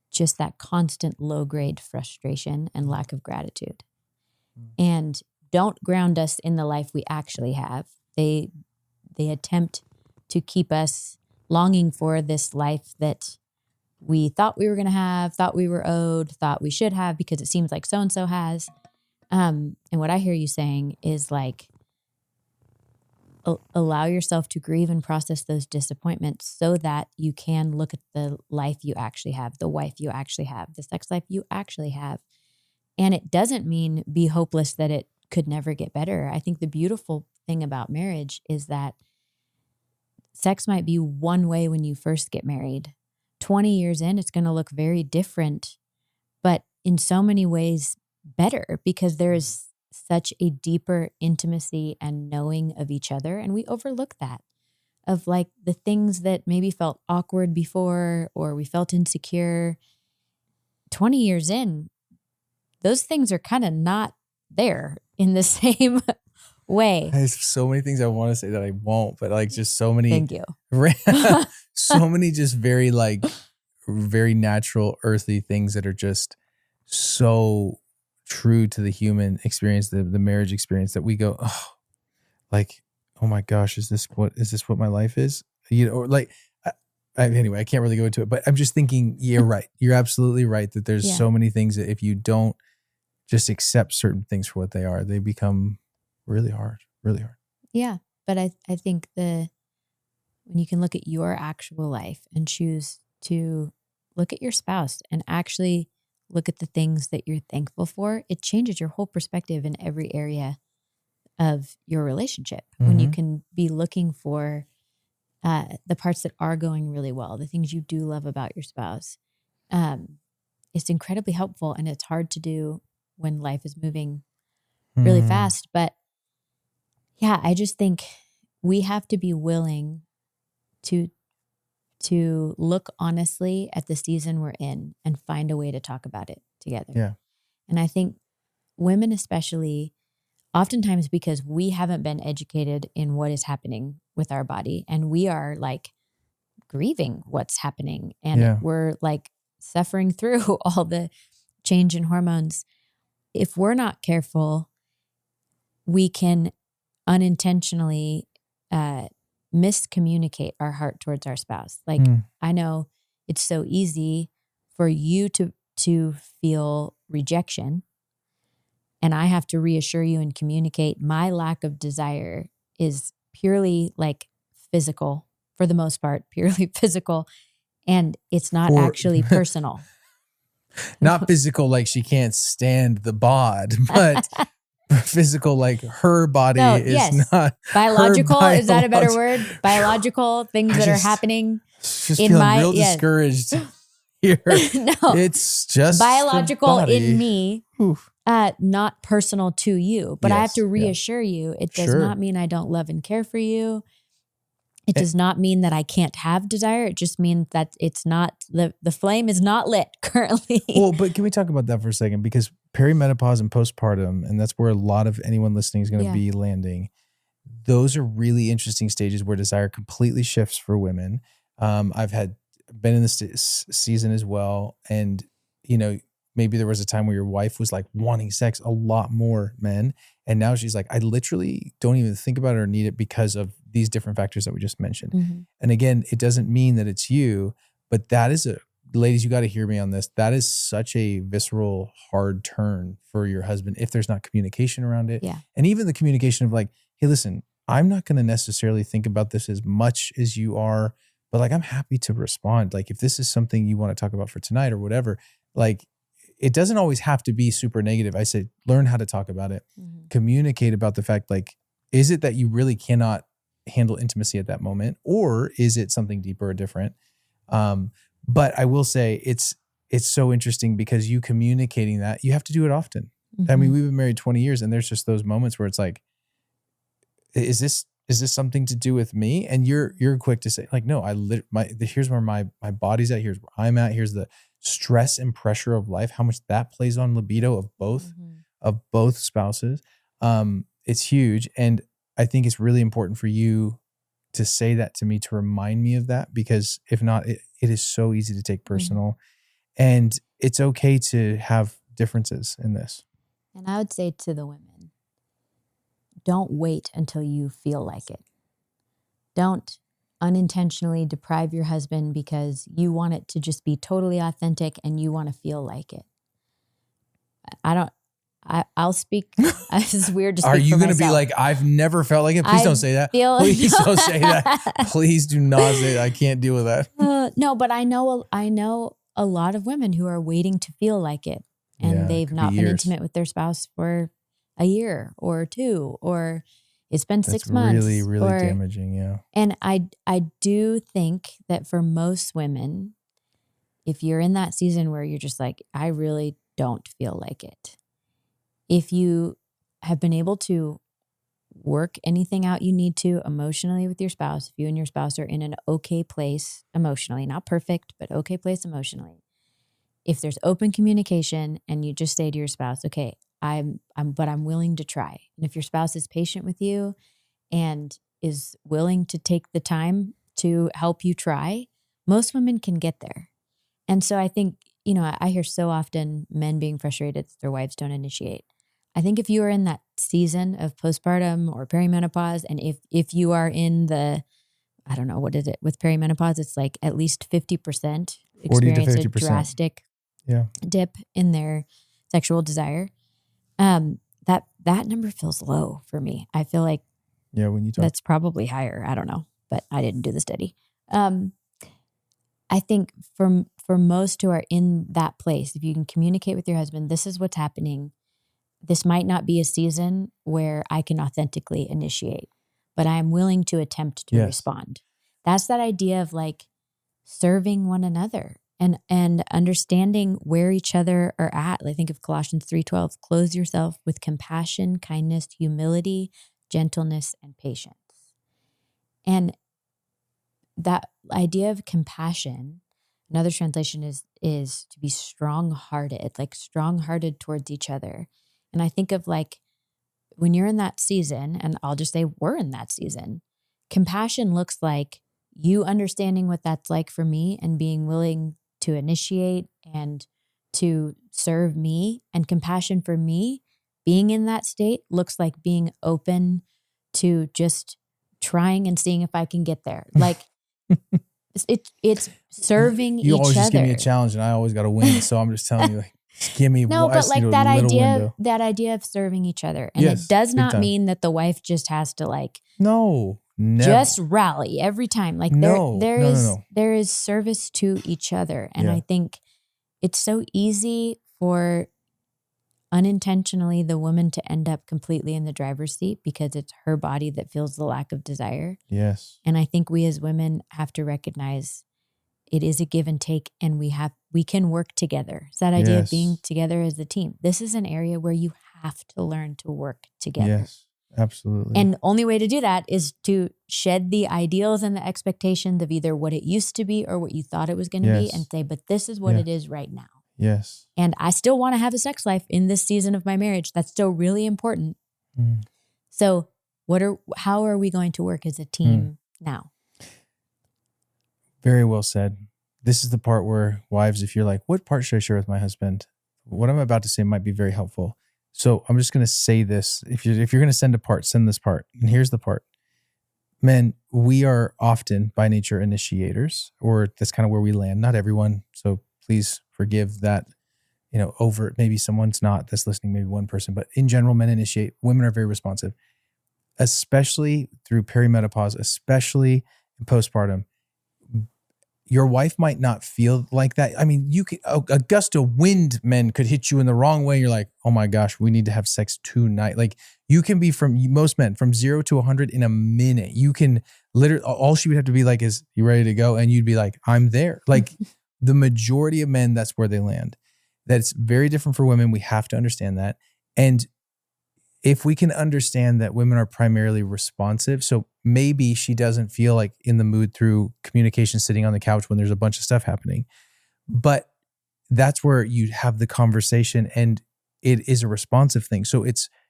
just that constant low grade frustration and lack of gratitude. And don't ground us in the life we actually have. They attempt to keep us longing for this life that we thought we were going to have, thought we were owed, thought we should have because it seems like so-and-so has. And what I hear you saying is like, allow yourself to grieve and process those disappointments so that you can look at the life you actually have, the wife you actually have, the sex life you actually have. And it doesn't mean be hopeless that it could never get better. I think the beautiful thing about marriage is that sex might be one way when you first get married. 20 years in, it's going to look very different, but in so many ways better because there's such a deeper intimacy and knowing of each other. And we overlook that, of like the things that maybe felt awkward before or we felt insecure. 20 years in, those things are kind of not there in the same way.
There's so many things I want to say that I won't, but like just so many.
Thank you.
So many just very like very natural earthly things that are just so true to the human experience, the marriage experience, that we go, oh, like, oh my gosh, is this what my life is? Or like, anyway, I can't really go into it, but I'm just thinking, you're right. You're absolutely right that there's
Yeah.
so many things that if you don't just accept certain things for what they are, they become really hard, really hard.
Yeah. But I think when you can look at your actual life and choose to look at your spouse and actually look at the things that you're thankful for, it changes your whole perspective in every area of your relationship. When you can be looking for the parts that are going really well, the things you do love about your spouse, it's incredibly helpful, and it's hard to do when life is moving really fast. But yeah, I just think we have to be willing to look honestly at the season we're in and find a way to talk about it together.
Yeah.
And I think women especially, oftentimes because we haven't been educated in what is happening with our body, and we are like grieving what's happening, and
Yeah.
we're like suffering through all the change in hormones. If we're not careful, we can unintentionally miscommunicate our heart towards our spouse. Like, I know it's so easy for you to feel rejection, and I have to reassure you and communicate my lack of desire is purely like physical, for the most part, purely physical, and it's not actually personal.
Not physical, like she can't stand the bod, but physical, like her body is not
biological.
her
Is that a better word? Biological things that are
just
happening in
feeling
my
real discouraged here.
No,
It's just
biological
the body.
in me, not personal to you. But I have to reassure you, it does not mean I don't love and care for you. It does not mean that I can't have desire. It just means that it's not, the flame is not lit currently.
Well, but can we talk about that for a second? Because perimenopause and postpartum, and that's where a lot of anyone listening is going to be landing. Those are really interesting stages where desire completely shifts for women. I've been in this season as well. And, maybe there was a time where your wife was like wanting sex a lot more, men. And now she's like, I literally don't even think about it or need it because of these different factors that we just mentioned. And again, it doesn't mean that it's you, but that is ladies, you got to hear me on this. That is such a visceral, hard turn for your husband if there's not communication around it.
Yeah.
And even the communication of like, hey, listen, I'm not going to necessarily think about this as much as you are, but like, I'm happy to respond. Like if this is something you want to talk about for tonight or whatever, like it doesn't always have to be super negative. I say, learn how to talk about it, communicate about the fact, like, is it that you really cannot handle intimacy at that moment? Or is it something deeper or different? But I will say it's so interesting because you communicating that, you have to do it often. I mean, we've been married 20 years and there's just those moments where it's like, is this something to do with me? And you're quick to say like, no, here's where my body's at. Here's where I'm at. Here's the stress and pressure of life, how much that plays on libido of both spouses. It's huge. And I think it's really important for you to say that to me, to remind me of that, because if not, it is so easy to take personal. And it's okay to have differences in this.
And I would say to the women, don't wait until you feel like it. Don't unintentionally deprive your husband because you want it to just be totally authentic and you want to feel like it. I'll speak. It's weird to speak.
Are you
going to
be like, I've never felt like it? Please don't say that. Please don't say that. Please do not say that. I can't deal with that.
No, but I know a lot of women who are waiting to feel like it, and they've not been intimate with their spouse for a year or two, or it's been 6 months.
Really, really damaging. Yeah.
And I do think that for most women, if you're in that season where you're just like, I really don't feel like it, if you have been able to work anything out you need to emotionally with your spouse, if you and your spouse are in an okay place emotionally, not perfect, but okay place emotionally, if there's open communication and you just say to your spouse, okay, but I'm willing to try. And if your spouse is patient with you and is willing to take the time to help you try, most women can get there. And so I think I hear so often men being frustrated that their wives don't initiate. I think if you are in that season of postpartum or perimenopause, and if you are in the, I don't know, what is it with perimenopause? It's like at least 50%
40 to
experience a
50%.
drastic
Yeah.
dip in their sexual desire. That number feels low for me. I feel like
Yeah. When you talk,
that's probably higher. I don't know, but I didn't do the study. I think for most who are in that place, if you can communicate with your husband, this is what's happening. This might not be a season where I can authentically initiate, but I am willing to attempt to
Yes.
respond. That's that idea of like serving one another and understanding where each other are at. I think of Colossians 3:12, clothe yourself with compassion, kindness, humility, gentleness, and patience. And that idea of compassion, another translation is to be strong-hearted, like strong-hearted towards each other. And I think of like when you're in that season, and I'll just say we're in that season, compassion looks like you understanding what that's like for me and being willing to initiate and to serve me. And compassion for me, being in that state looks like being open to just trying and seeing if I can get there. Like it's serving
you
each
always just
other.
give me a challenge, and I always got to win. So I'm just telling you, like, just give me.
No,
I
but
just need
like
a
that
little
idea,
window.
that idea of serving each other. And
Yes,
it does
big
not
time.
mean that the wife just has to like
No, never.
just rally every time. Like
No,
there is service to each other. And
Yeah.
I think it's so easy for unintentionally the woman to end up completely in the driver's seat because it's her body that feels the lack of desire.
Yes.
And I think we as women have to recognize it is a give and take, and we can work together. It's that idea of being together as a team. This is an area where you have to learn to work together.
Yes, absolutely.
And the only way to do that is to shed the ideals and the expectations of either what it used to be or what you thought it was going to be, and say, but this is what it is right now.
Yes.
And I still want to have a sex life in this season of my marriage. That's still really important. So how are we going to work as a team now?
Very well said. This is the part where wives, if you're like, what part should I share with my husband? What I'm about to say might be very helpful. So I'm just going to say this. If you're going to send a part, send this part. And here's the part. Men, we are often by nature initiators, or that's kind of where we land. Not everyone. So please forgive that, overt. Maybe someone's not that's listening, maybe one person, but in general, men initiate. Women are very responsive, especially through perimenopause, especially in postpartum. Your wife might not feel like that. I mean, you could, a gust of wind, men could hit you in the wrong way. You're like, oh my gosh, we need to have sex tonight. Like you can be most men from 0 to 100 in a minute. You can literally, all she would have to be like is, you ready to go? And you'd be like, I'm there. Like the majority of men, that's where they land. That's very different for women. We have to understand that. And if we can understand that women are primarily responsive, so maybe she doesn't feel like in the mood through communication sitting on the couch when there's a bunch of stuff happening, but that's where you have the conversation and it is a responsive thing. So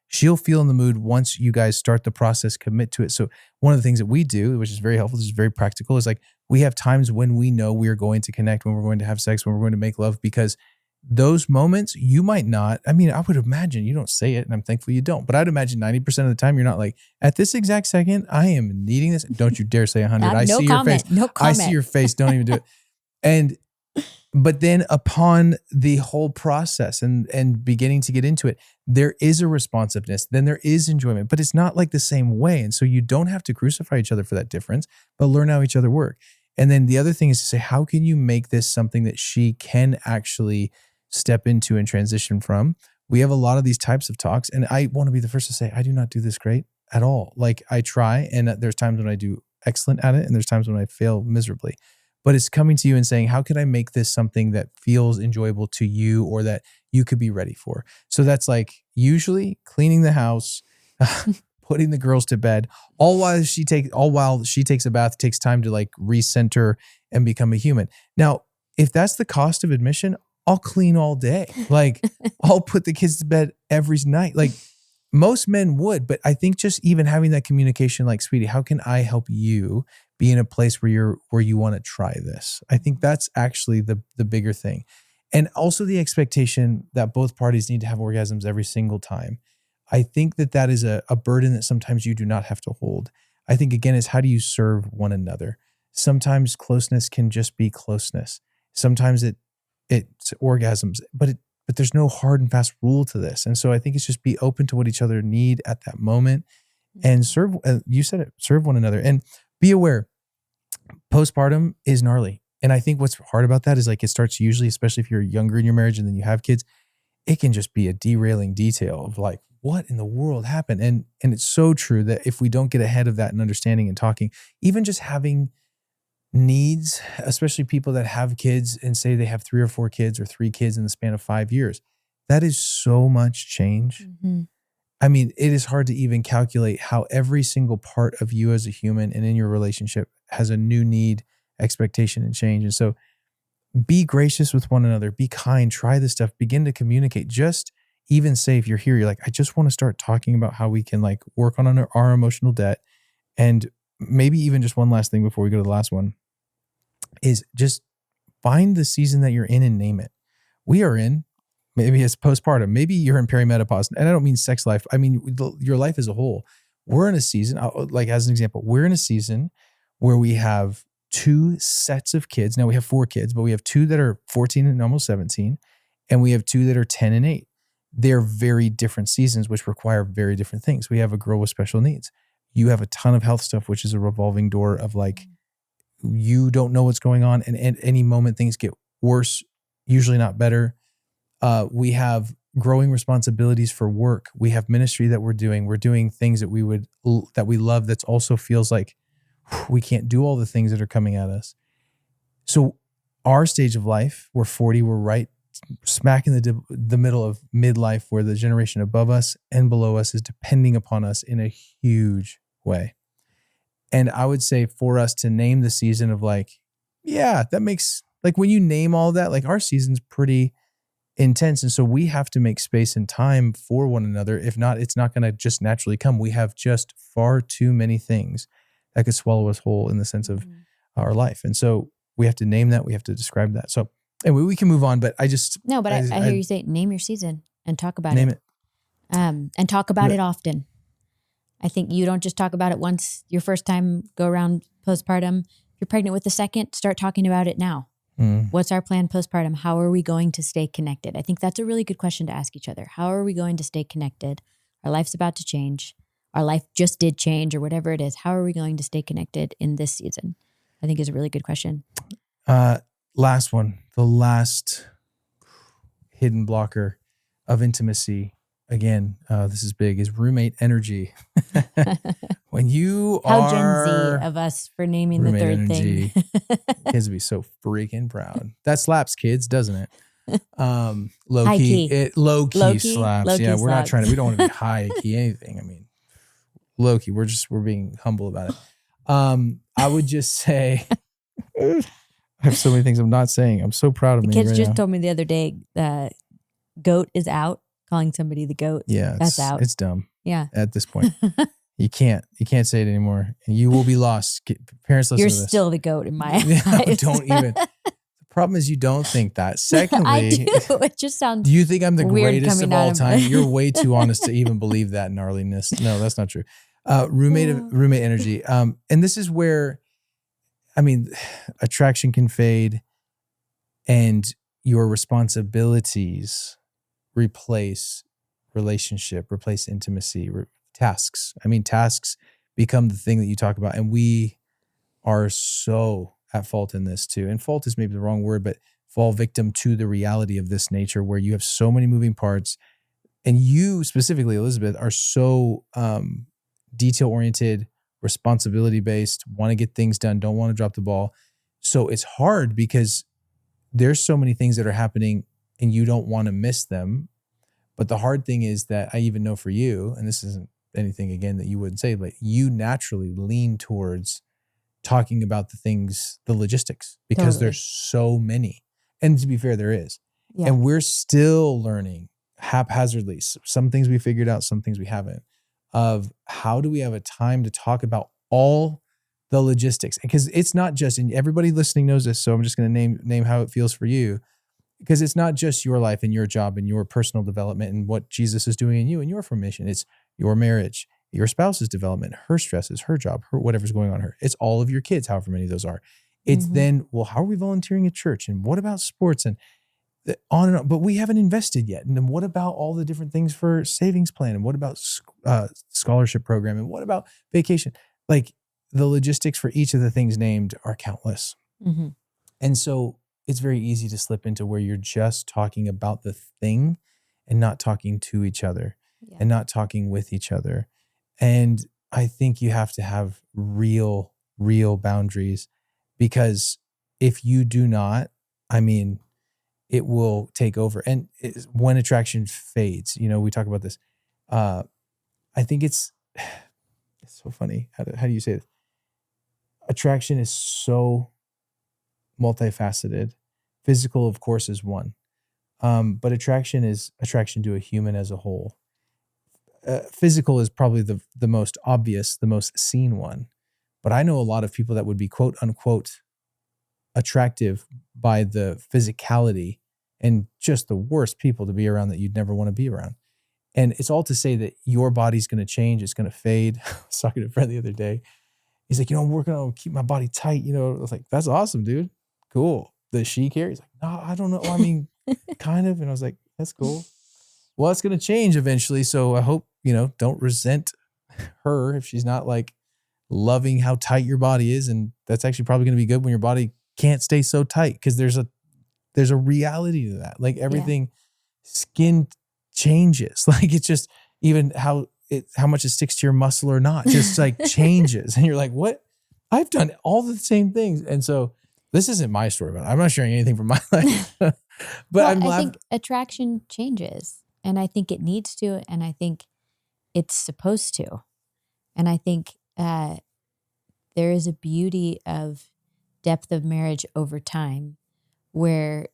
she'll feel in the mood once you guys start the process, commit to it. So one of the things that we do, which is very helpful, this is very practical, is like we have times when we know we're going to connect, when we're going to have sex, when we're going to make love, because those moments you might not, I mean, I would imagine you don't say it and I'm thankful you don't, but I'd imagine 90% of the time you're not like, at this exact second, I am needing this. Don't you dare say 100. I see your face.
No comment.
I see your face. Don't even do it. But then upon the whole process and beginning to get into it, there is a responsiveness, then there is enjoyment, but it's not like the same way. And so you don't have to crucify each other for that difference, but learn how each other work. And then the other thing is to say, how can you make this something that she can actually step into and transition from? We have a lot of these types of talks, and I want to be the first to say, I do not do this great at all. Like I try, and there's times when I do excellent at it, and there's times when I fail miserably. But it's coming to you and saying, how can I make this something that feels enjoyable to you or that you could be ready for? So that's like usually cleaning the house, putting the girls to bed, all while she takes a bath, takes time to like recenter and become a human. Now, if that's the cost of admission, I'll clean all day. Like I'll put the kids to bed every night. Like most men would, but I think just even having that communication, like, sweetie, how can I help you be in a place where you want to try this? I think that's actually the bigger thing. And also the expectation that both parties need to have orgasms every single time. I think that is a burden that sometimes you do not have to hold. I think, again, is how do you serve one another? Sometimes closeness can just be closeness. Sometimes it's orgasms, but there's no hard and fast rule to this. And so I think it's just be open to what each other need at that moment and serve, you said it, serve one another. And be aware, postpartum is gnarly. And I think what's hard about that is like it starts usually, especially if you're younger in your marriage and then you have kids, it can just be a derailing detail of like, what in the world happened? And it's so true that if we don't get ahead of that and understanding and talking, even just having needs, especially people that have kids and say they have 3 or 4 kids or 3 kids in the span of 5 years, that is so much change. I mean, it is hard to even calculate how every single part of you as a human and in your relationship has a new need, expectation, and change. And so be gracious with one another, be kind, try this stuff, begin to communicate. Just even say, if you're here, you're like, I just want to start talking about how we can like work on our emotional debt. And maybe even just one last thing before we go to the last one is just find the season that you're in and name it. We are in, maybe it's postpartum, maybe you're in perimenopause. And I don't mean sex life. I mean, your life as a whole. We're in a season, like as an example, we're in a season where we have 2 sets of kids. Now we have 4 kids, but we have 2 that are 14 and almost 17. And we have 2 that are 10 and 8. They're very different seasons, which require very different things. We have a girl with special needs. You have a ton of health stuff, which is a revolving door of like, you don't know what's going on. And at any moment, things get worse, usually not better. We have growing responsibilities for work. We have ministry that we're doing. We're doing things that we love. That also feels like we can't do all the things that are coming at us. So our stage of life, we're 40, we're right smack in the middle of midlife, where the generation above us and below us is depending upon us in a huge way. And I would say for us to name the season of like, yeah, that makes, like when you name all that, like our season's pretty intense. And so we have to make space and time for one another. If not, it's not going to just naturally come. We have just far too many things that could swallow us whole in the sense of our life. And so we have to name that. We have to describe that. So anyway, we can move on, but I
hear you say, name your season and talk about
name it.
And talk about it often. I think you don't just talk about it once your first time go around postpartum. If you're pregnant with the second, start talking about it now. What's our plan postpartum? How are we going to stay connected? I think that's a really good question to ask each other. How are we going to stay connected? Our life's about to change. Our life just did change, or whatever it is. How are we going to stay connected in this season? I think is a really good question.
Last one, the last hidden blocker of intimacy. Again, this is big, is roommate energy. When you
How Gen Z of us for naming the third
energy.
thing.
Kids would be so freaking proud. That slaps kids, doesn't it? Low
High
key.
key.
Low key
Low key?
slaps.
Low key
Yeah, we're not
slaps.
trying to, we don't want to be high key anything. I mean, low key, we're being humble about it. I would just say, I have so many things I'm not saying. I'm so proud of
The
me
kids
right
just
now.
told me the other day, goat is out. Calling somebody the goat.
Yeah,
That's out.
It's dumb.
Yeah.
At this point, you can't say it anymore, and you will be lost. Parents, listen
You're
to this.
still the goat in my
Yeah,
eyes.
don't even. The problem is you don't think that. Secondly,
I do. It just sounds.
Do you think I'm the
weird
greatest of
coming
all
out of
time?
my-
You're way too honest to even believe that gnarliness. No, that's not true. Roommate energy. And this is where, I mean, attraction can fade, and your responsibilities replace relationship, replace intimacy, tasks. I mean, tasks become the thing that you talk about, and we are so at fault in this too. And fault is maybe the wrong word, but fall victim to the reality of this nature where you have so many moving parts, and you specifically, Elizabeth, are so detail-oriented, responsibility-based, want to get things done, don't want to drop the ball. So it's hard because there's so many things that are happening and you don't want to miss them. But the hard thing is that I even know for you, and this isn't anything again that you wouldn't say, but you naturally lean towards talking about the things, the logistics, because
Totally.
there's so many. And to be fair, there is.
Yeah.
And we're still learning haphazardly. Some things we figured out, some things we haven't, of how do we have a time to talk about all the logistics? Because it's not just, and everybody listening knows this, so I'm just going to name how it feels for you. because it's not just your life and your job and your personal development and what Jesus is doing in you and your formation. It's your marriage, your spouse's development, her stresses, her job, her whatever's going on her. It's all of your kids, however many of those are. It's then, well, how are we volunteering at church? And what about sports? And on and on. But we haven't invested yet. And then what about all the different things for savings plan? And what about scholarship program? And what about vacation? Like the logistics for each of the things named are countless.
Mm-hmm.
And so it's very easy to slip into where you're just talking about the thing and not talking to each other and not talking with each other. And I think you have to have real boundaries, because if you do not, I mean, it will take over. And when attraction fades, we talk about this. I think it's so funny. How do you say this? Attraction is so multifaceted. Physical, of course, is one. But attraction is attraction to a human as a whole. Physical is probably the most obvious, the most seen one. But I know a lot of people that would be quote unquote attractive by the physicality and just the worst people to be around that you'd never want to be around. And it's all to say that your body's going to change. It's going to fade. I was talking to a friend the other day. He's like, I'm working on keep my body tight. I was like, that's awesome, dude. Cool. Does she care? He's like, no, I don't know. I mean, kind of. And I was like, that's cool. Well, it's going to change eventually. So I hope, don't resent her if she's not like loving how tight your body is. And that's actually probably going to be good when your body can't stay so tight, because there's a reality to that. Like everything, skin changes. Like it's just even how much it sticks to your muscle or not, just like changes. And you're like, what? I've done all the same things. And so this isn't my story, but I'm not sharing anything from my life. But
I think attraction changes, and I think it needs to, and I think it's supposed to. And I think there is a beauty of depth of marriage over time where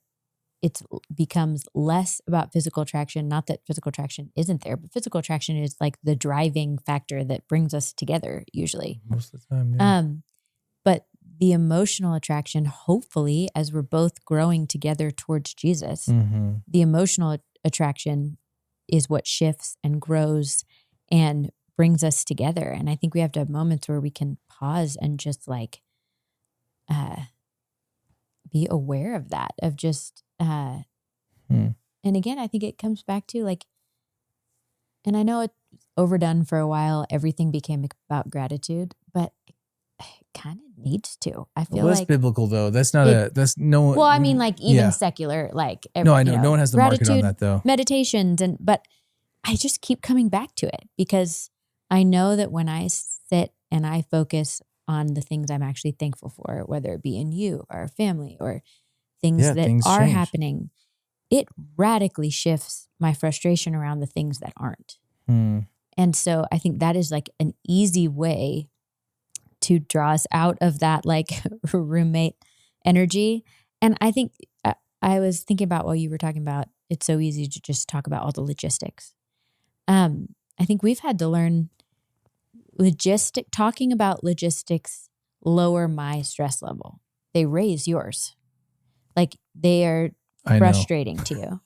it becomes less about physical attraction. Not that physical attraction isn't there, but physical attraction is like the driving factor that brings us together usually.
Most of the time, yeah.
But the emotional attraction, hopefully, as we're both growing together towards Jesus, the emotional attraction is what shifts and grows and brings us together. And I think we have to have moments where we can pause and just like be aware of that, of just, and again, I think it comes back to like, and I know it's overdone for a while. Everything became about gratitude, but it kind of needs to. I feel
that's
like
biblical though. That's not that's no.
Well, I mean, like even secular, like
no, I know no one has the market on that though.
Meditations, but I just keep coming back to it because I know that when I sit and I focus on the things I'm actually thankful for, whether it be in you or family or things that are
change.
happening, it radically shifts my frustration around the things that aren't. And so I think that is like an easy way to draw us out of that like roommate energy. And I think I was thinking about while you were talking about, it's so easy to just talk about all the logistics. I think we've had to learn talking about logistics lower my stress level. They raise yours. Like they are frustrating to you.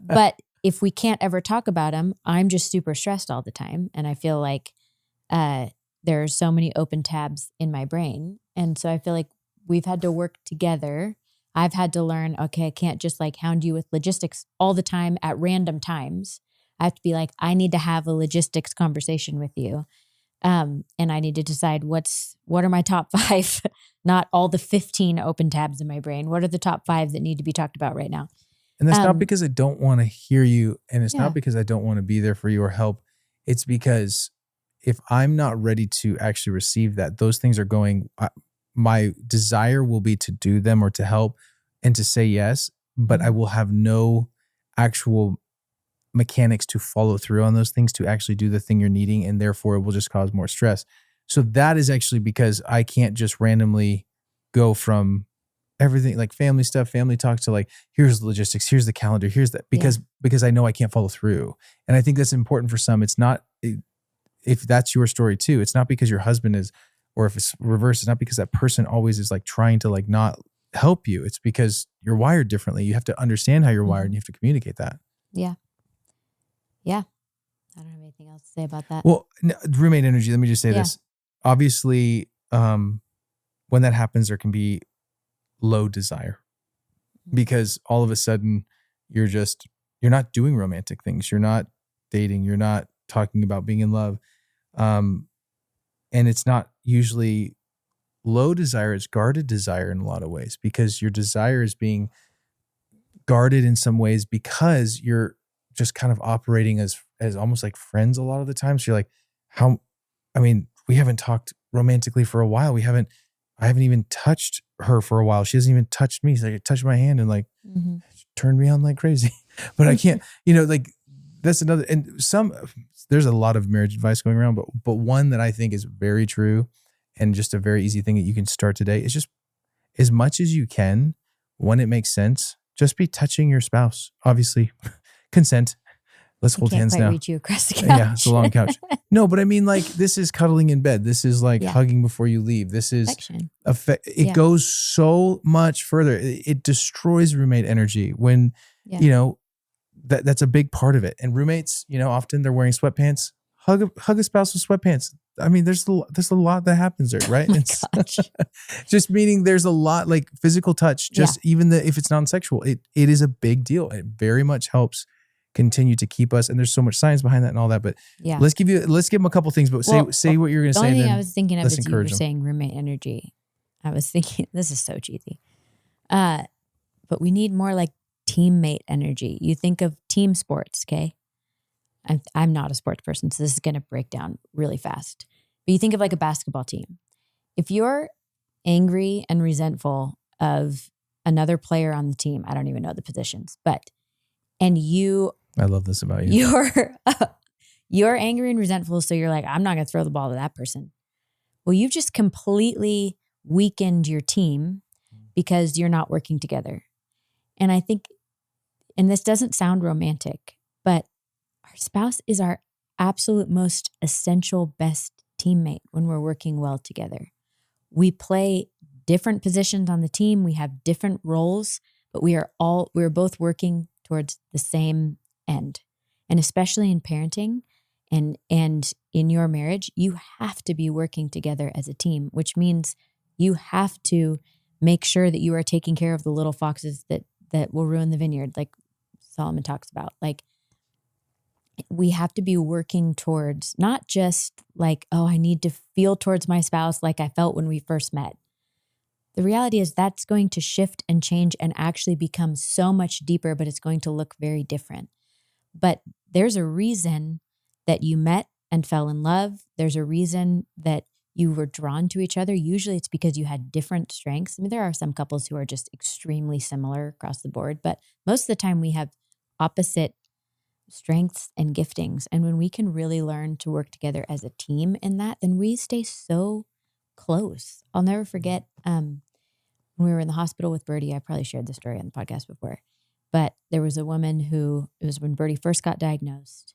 But if we can't ever talk about them, I'm just super stressed all the time. And I feel like there are so many open tabs in my brain. And so I feel like we've had to work together. I've had to learn, okay, I can't just like hound you with logistics all the time at random times. I have to be like, I need to have a logistics conversation with you. And I need to decide what are my top 5, not all the 15 open tabs in my brain. What are the top 5 that need to be talked about right now?
And that's not because I don't want to hear you. And it's not because I don't want to be there for you or help. It's because if I'm not ready to actually receive that, those things are going, my desire will be to do them or to help and to say yes, but I will have no actual mechanics to follow through on those things to actually do the thing you're needing. And therefore it will just cause more stress. So that is actually because I can't just randomly go from everything like family stuff, family talk to like, here's the logistics, here's the calendar, here's that, because I know I can't follow through. And I think that's important for some. It's not, if that's your story too, it's not because your husband is, or if it's reversed, it's not because that person always is like trying to like not help you. It's because you're wired differently. You have to understand how you're wired and you have to communicate that.
Yeah. Yeah. I don't have anything else to say about that.
Well, roommate energy, let me just say this. Obviously, when that happens, there can be low desire because all of a sudden you're not doing romantic things. You're not dating. You're not talking about being in love. And it's not usually low desire. It's guarded desire in a lot of ways because your desire is being guarded in some ways because you're just kind of operating as almost like friends a lot of the time. So you're like, we haven't talked romantically for a while. I haven't even touched her for a while. She hasn't even touched me. She's like, touched my hand and like turned me on like crazy. But I can't, like that's another, and there's a lot of marriage advice going around, but one that I think is very true and just a very easy thing that you can start today is just as much as you can, when it makes sense, just be touching your spouse. Obviously, consent. Let's hold hands now.
Can't quite reach you across the couch.
Yeah, it's a long couch. No, but I mean, like, this is cuddling in bed. This is like hugging before you leave. This is it goes so much further. It destroys roommate energy when, that's a big part of it. And roommates, often they're wearing sweatpants. Hug a spouse with sweatpants. I mean, there's a lot that happens there, right? Just meaning there's a lot like physical touch, even if it's non-sexual, it is a big deal. It very much helps continue to keep us. And there's so much science behind that and all that, but let's give them a couple things, but say what you're going to say.
The only thing I was thinking of is you were saying roommate energy. I was thinking, this is so cheesy. But we need more like teammate energy. You think of team sports, okay? I'm not a sports person, so this is going to break down really fast. But you think of like a basketball team. If you're angry and resentful of another player on the team, I don't even know the positions, and I
love this about you.
You're angry and resentful, so you're like, I'm not going to throw the ball to that person. Well, you've just completely weakened your team because you're not working together. And I think, and this doesn't sound romantic, but our spouse is our absolute most essential, best teammate when we're working well together. We play different positions on the team. We have different roles, but we're both working towards the same end. And especially in parenting and in your marriage, you have to be working together as a team, which means you have to make sure that you are taking care of the little foxes that will ruin the vineyard, like Solomon talks about. Like, we have to be working towards not just like, oh, I need to feel towards my spouse like I felt when we first met. The reality is that's going to shift and change and actually become so much deeper, but it's going to look very different. But there's a reason that you met and fell in love. There's a reason that you were drawn to each other. Usually it's because you had different strengths. I mean, there are some couples who are just extremely similar across the board, but most of the time we have opposite strengths and giftings. And when we can really learn to work together as a team in that, then we stay so close. I'll never forget when we were in the hospital with Birdie. I probably shared this story on the podcast before, but there was a woman it was when Birdie first got diagnosed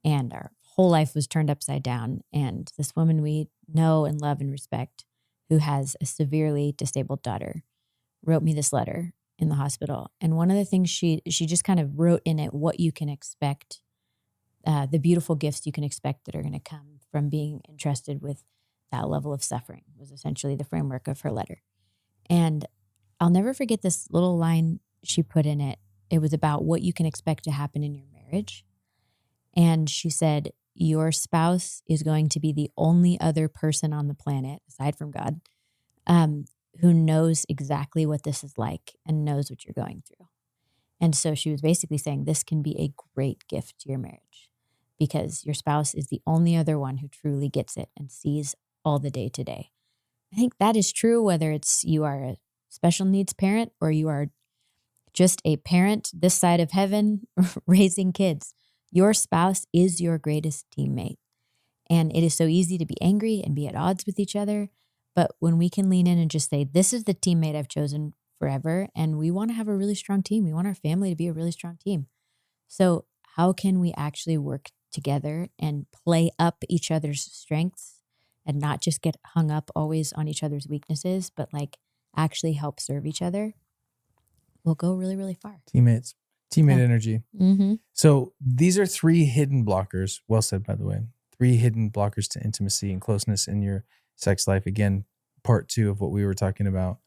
and our whole life was turned upside down. And this woman we know and love and respect, who has a severely disabled daughter, wrote me this letter in the hospital. And one of the things she just kind of wrote in it what you can expect, the beautiful gifts you can expect that are going to come from being entrusted with that level of suffering, was essentially the framework of her letter. And I'll never forget this little line she put in it. It was about what you can expect to happen in your marriage. And she said, your spouse is going to be the only other person on the planet, aside from God, who knows exactly what this is like and knows what you're going through. And so she was basically saying this can be a great gift to your marriage because your spouse is the only other one who truly gets it and sees all the day to day. I think that is true whether it's you are a special needs parent or you are just a parent this side of heaven raising kids. Your spouse is your greatest teammate. And it is so easy to be angry and be at odds with each other. But when we can lean in and just say, this is the teammate I've chosen forever, and we want to have a really strong team. We want our family to be a really strong team. So how can we actually work together and play up each other's strengths and not just get hung up always on each other's weaknesses, but like actually help serve each other, will go really, really far.
Teammate energy.
Mm-hmm.
So these are 3 hidden blockers. Well said, by the way. 3 hidden blockers to intimacy and closeness in your sex life. Again, part 2 of what we were talking about.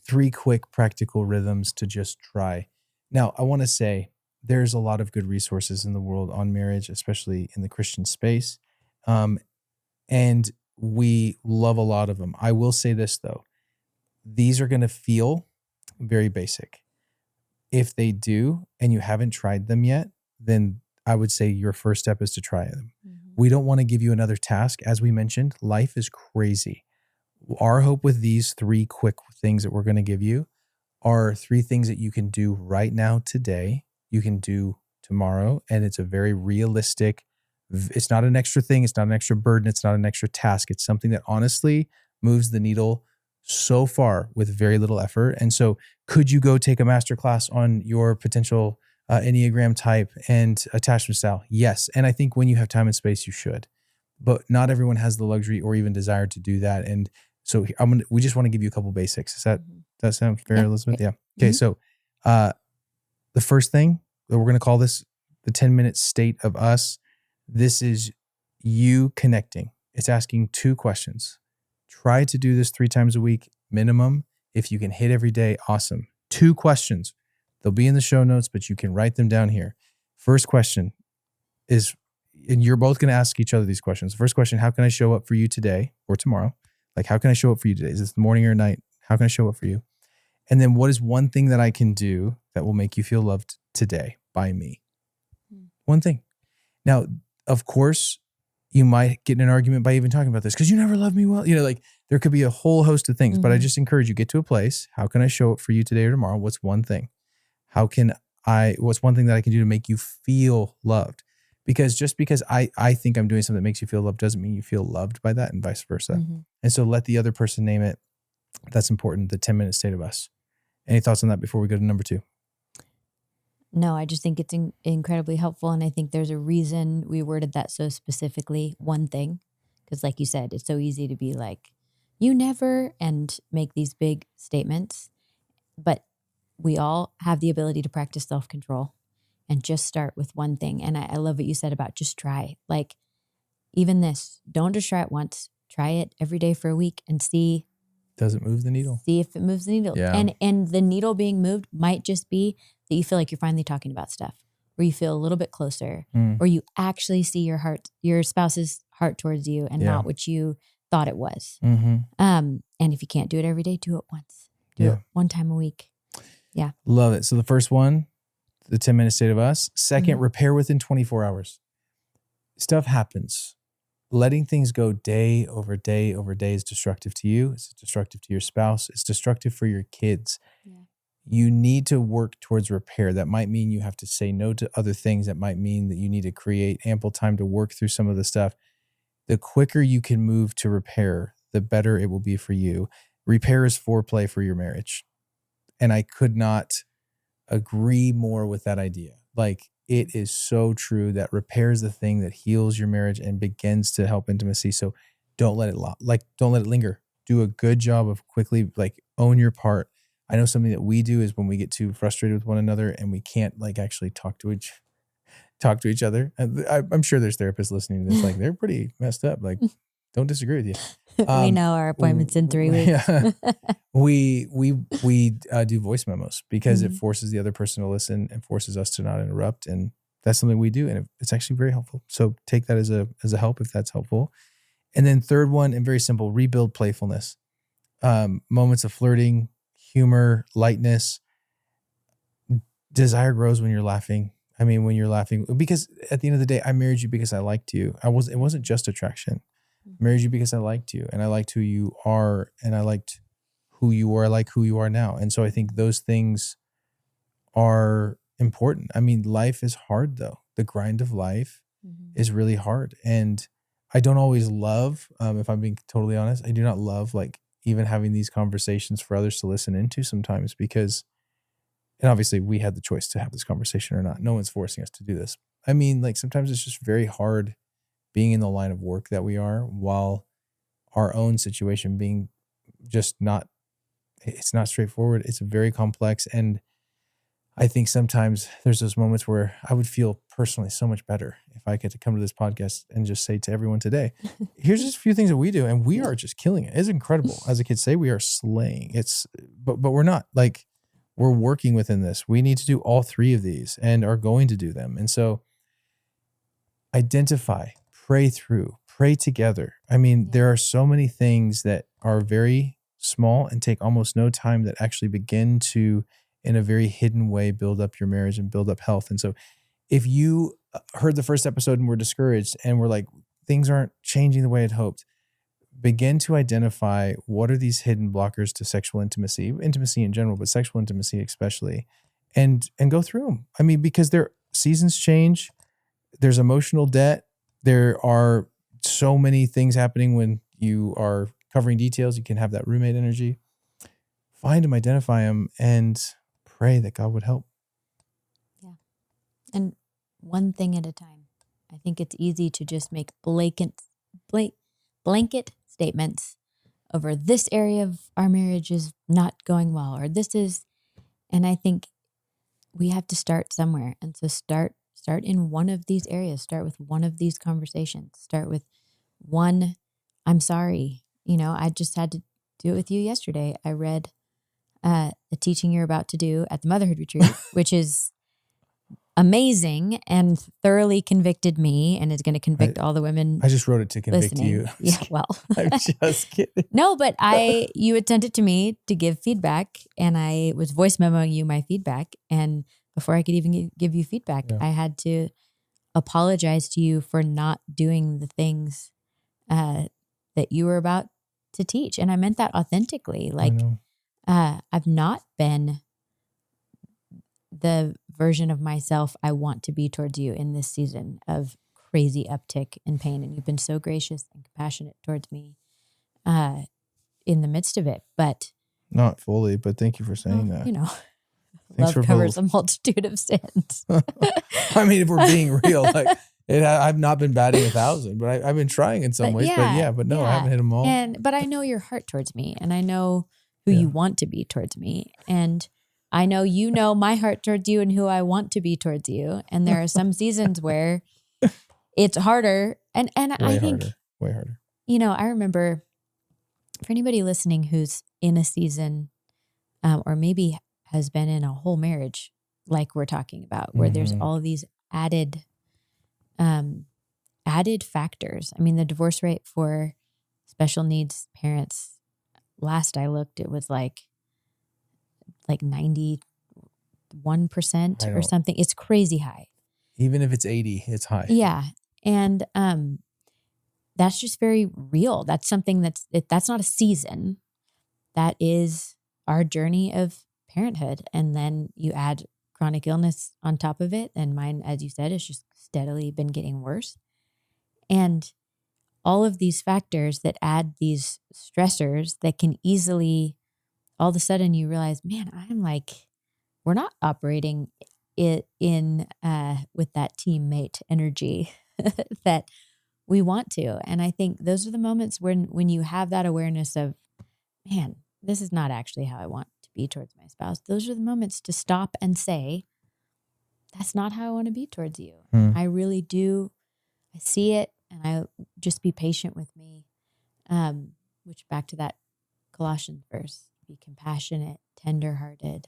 3 quick practical rhythms to just try. Now, I want to say there's a lot of good resources in the world on marriage, especially in the Christian space. And we love a lot of them. I will say this, though. These are going to feel very basic. If they do, and you haven't tried them yet, then I would say your first step is to try them.
Mm-hmm.
We don't want to give you another task. As we mentioned, life is crazy. Our hope with these 3 quick things that we're going to give you are 3 things that you can do right now today, you can do tomorrow, and it's a very realistic, it's not an extra thing, it's not an extra burden, it's not an extra task. It's something that honestly moves the needle so far with very little effort. And so could you go take a masterclass on your potential Enneagram type and attachment style? Yes. And I think when you have time and space, you should. But not everyone has the luxury or even desire to do that. And so we just want to give you a couple basics. Does that sound fair,
Yeah.
Elizabeth? Yeah. Okay. So the first thing that we're going to call this the 10-minute state of us. This is you connecting. It's asking 2 questions. Try to do this 3 times a week minimum. If you can hit every day, awesome. 2 questions. They'll be in the show notes, but you can write them down here. First question is, and you're both going to ask each other these questions. First question, how can I show up for you today or tomorrow? Like, how can I show up for you today? Is this the morning or night? How can I show up for you? And then what is one thing that I can do that will make you feel loved today by me? One thing. Now, of course, you might get in an argument by even talking about this because you never loved me well. Like there could be a whole host of things, but I just encourage you, get to a place. How can I show up for you today or tomorrow? What's one thing? What's one thing that I can do to make you feel loved? Because just because I think I'm doing something that makes you feel loved doesn't mean you feel loved by that, and vice versa.
Mm-hmm.
And so let the other person name it. That's important. The 10-minute state of us. Any thoughts on that before we go to number 2?
No, I just think it's incredibly helpful. And I think there's a reason we worded that so specifically, one thing. Because like you said, it's so easy to be like, you never, and make these big statements. But we all have the ability to practice self-control and just start with one thing. And I love what you said about just try. Like even this, don't just try it once. Try it every day for a week and see.
Does it move the needle?
See if it moves the needle.
Yeah.
And the needle being moved might just be that you feel like you're finally talking about stuff, or you feel a little bit closer, or you actually see your spouse's heart towards you and not what you thought it was.
Mm-hmm.
And if you can't do it every day, do it once. Do it one time a week. Yeah.
Love it. So the first one, the 10-minute state of us. Second, repair within 24 hours. Stuff happens. Letting things go day over day over day is destructive to you. It's destructive to your spouse. It's destructive for your kids. Yeah. You need to work towards repair. That might mean you have to say no to other things. That might mean that you need to create ample time to work through some of the stuff. The quicker you can move to repair, the better it will be for you. Repair is foreplay for your marriage. And I could not agree more with that idea. Like, it is so true that repair is the thing that heals your marriage and begins to help intimacy. So don't let it linger. Do a good job of quickly own your part. I know something that we do is when we get too frustrated with one another and we can't actually talk to each other. And I'm sure there's therapists listening to this, they're pretty messed up. Don't disagree with you.
We know our appointment's in 3 weeks.
Yeah. We do voice memos because it forces the other person to listen and forces us to not interrupt. And that's something we do. And it's actually very helpful. So take that as a help if that's helpful. And then third one, and very simple, rebuild playfulness. Moments of flirting, humor, lightness. Desire grows when you're laughing. I mean, when you're laughing, because at the end of the day, I married you because I liked you. It wasn't just attraction. I married you because I liked you and I liked who you are and I liked who you were. I like who you are now. And so I think those things are important. I mean, life is hard though. The grind of life is really hard. And I don't always love, if I'm being totally honest, I do not love even having these conversations for others to listen into sometimes because, and obviously we had the choice to have this conversation or not. No one's forcing us to do this. I mean, sometimes it's just very hard being in the line of work that we are while our own situation being just not it's not straightforward. It's very complex. And I think sometimes there's those moments where I would feel personally so much better if I get to come to this podcast and just say to everyone today, here's just a few things that we do, and we are just killing it. It's incredible. As the kids say, we are slaying. But we're not. Like, we're working within this. We need to do all three of these and are going to do them. And so identify, pray through, pray together. I mean, there are so many things that are very small and take almost no time that actually begin to, in a very hidden way, build up your marriage and build up health. And so if you heard the first episode and were discouraged and were like, things aren't changing the way I'd hoped, begin to identify what are these hidden blockers to sexual intimacy in general, but sexual intimacy especially, and go through them. I mean, because seasons change, there's emotional debt. There are so many things happening when you are covering details. You can have that roommate energy. Find them, identify them, and pray that God would help.
Yeah. And one thing at a time. I think it's easy to just make blanket statements over this area of our marriage is not going well, or and I think we have to start somewhere. And so start in one of these areas, start with one of these conversations, start with one, I'm sorry. I just had to do it with you yesterday. I read a teaching you're about to do at the Motherhood Retreat, which is amazing and thoroughly convicted me and is going to convict all the women.
I just wrote it to convict
listening.
you.
Yeah, well.
I'm just kidding.
No, but you had sent it to me to give feedback, and I was voice memoing you my feedback. And before I could even give you feedback, I had to apologize to you for not doing the things that you were about to teach. And I meant that authentically. Like, I've not been the version of myself I want to be towards you in this season of crazy uptick in pain. And you've been so gracious and compassionate towards me in the midst of it. But
not fully, but thank you for saying that.
Love covers a multitude of sins.
I mean, if we're being real, like I've not been batting 1,000, but I've been trying in some ways. I haven't hit them all.
But I know your heart towards me, and I know who you want to be towards me, and I know you know my heart towards you and who I want to be towards you. And there are some seasons where it's harder, and I think
way harder.
I remember for anybody listening who's in a season, or maybe has been in a whole marriage like we're talking about, where there's all these added factors. I mean, the divorce rate for special needs parents, last I looked, it was like 91% or something. It's crazy high.
Even if it's 80, it's high.
Yeah. And that's just very real. That's something that's not a season. That is our journey of parenthood. And then you add chronic illness on top of it. And mine, as you said, has just steadily been getting worse. And all of these factors that add these stressors that can easily, all of a sudden you realize, man, we're not operating it in with that teammate energy that we want to. And I think those are the moments when you have that awareness of, man, this is not actually how I want to be towards my spouse. Those are the moments to stop and say, that's not how I want to be towards you. I really do. I see it, and I just be patient with me. Which back to that Colossians verse, be compassionate, tenderhearted.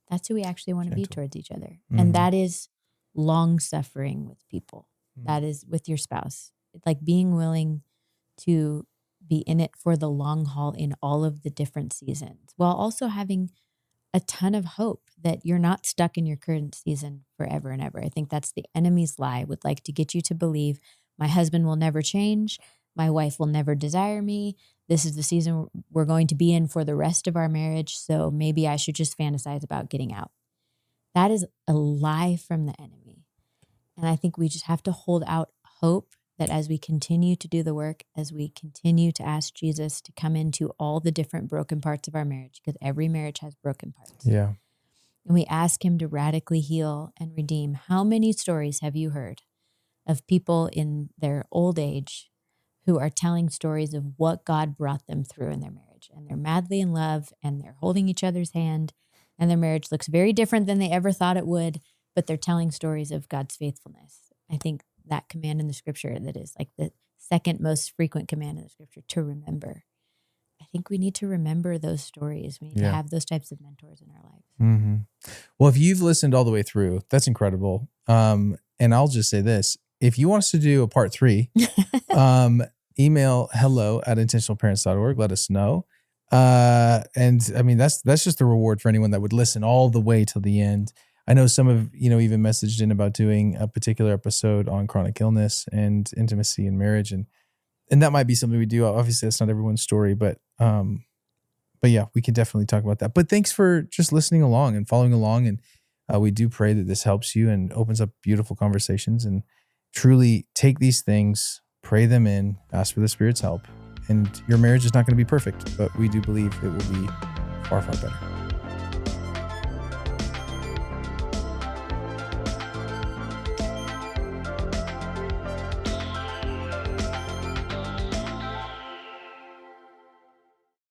That's who we actually want to be towards each other. And that is long suffering with people. That is with your spouse. It's like being willing to be in it for the long haul in all of the different seasons, while also having a ton of hope that you're not stuck in your current season forever and ever. I think that's the enemy's lie, would like to get you to believe my husband will never change. My wife will never desire me. This is the season we're going to be in for the rest of our marriage. So maybe I should just fantasize about getting out. That is a lie from the enemy. And I think we just have to hold out hope that as we continue to do the work, as we continue to ask Jesus to come into all the different broken parts of our marriage, because every marriage has broken parts.
Yeah.
And we ask him to radically heal and redeem. How many stories have you heard of people in their old age who are telling stories of what God brought them through in their marriage? marriage, and they're madly in love, and they're holding each other's hand, and their marriage looks very different than they ever thought it would, but they're telling stories of God's faithfulness. I think that command in the scripture that is like the second most frequent command in the scripture, to remember. I think we need to remember those stories. We need to have those types of mentors in our lives.
Mm-hmm. Well, if you've listened all the way through, that's incredible. And I'll just say this. If you want us to do a part 3, email hello@intentionalparents.org. Let us know. And I mean, that's just the reward for anyone that would listen all the way till the end. I know some of, even messaged in about doing a particular episode on chronic illness and intimacy and marriage. And that might be something we do. Obviously that's not everyone's story, but yeah, we can definitely talk about that. But thanks for just listening along and following along. And we do pray that this helps you and opens up beautiful conversations, and truly take these things, pray them in, ask for the Spirit's help. And your marriage is not going to be perfect, but we do believe it will be far, far better.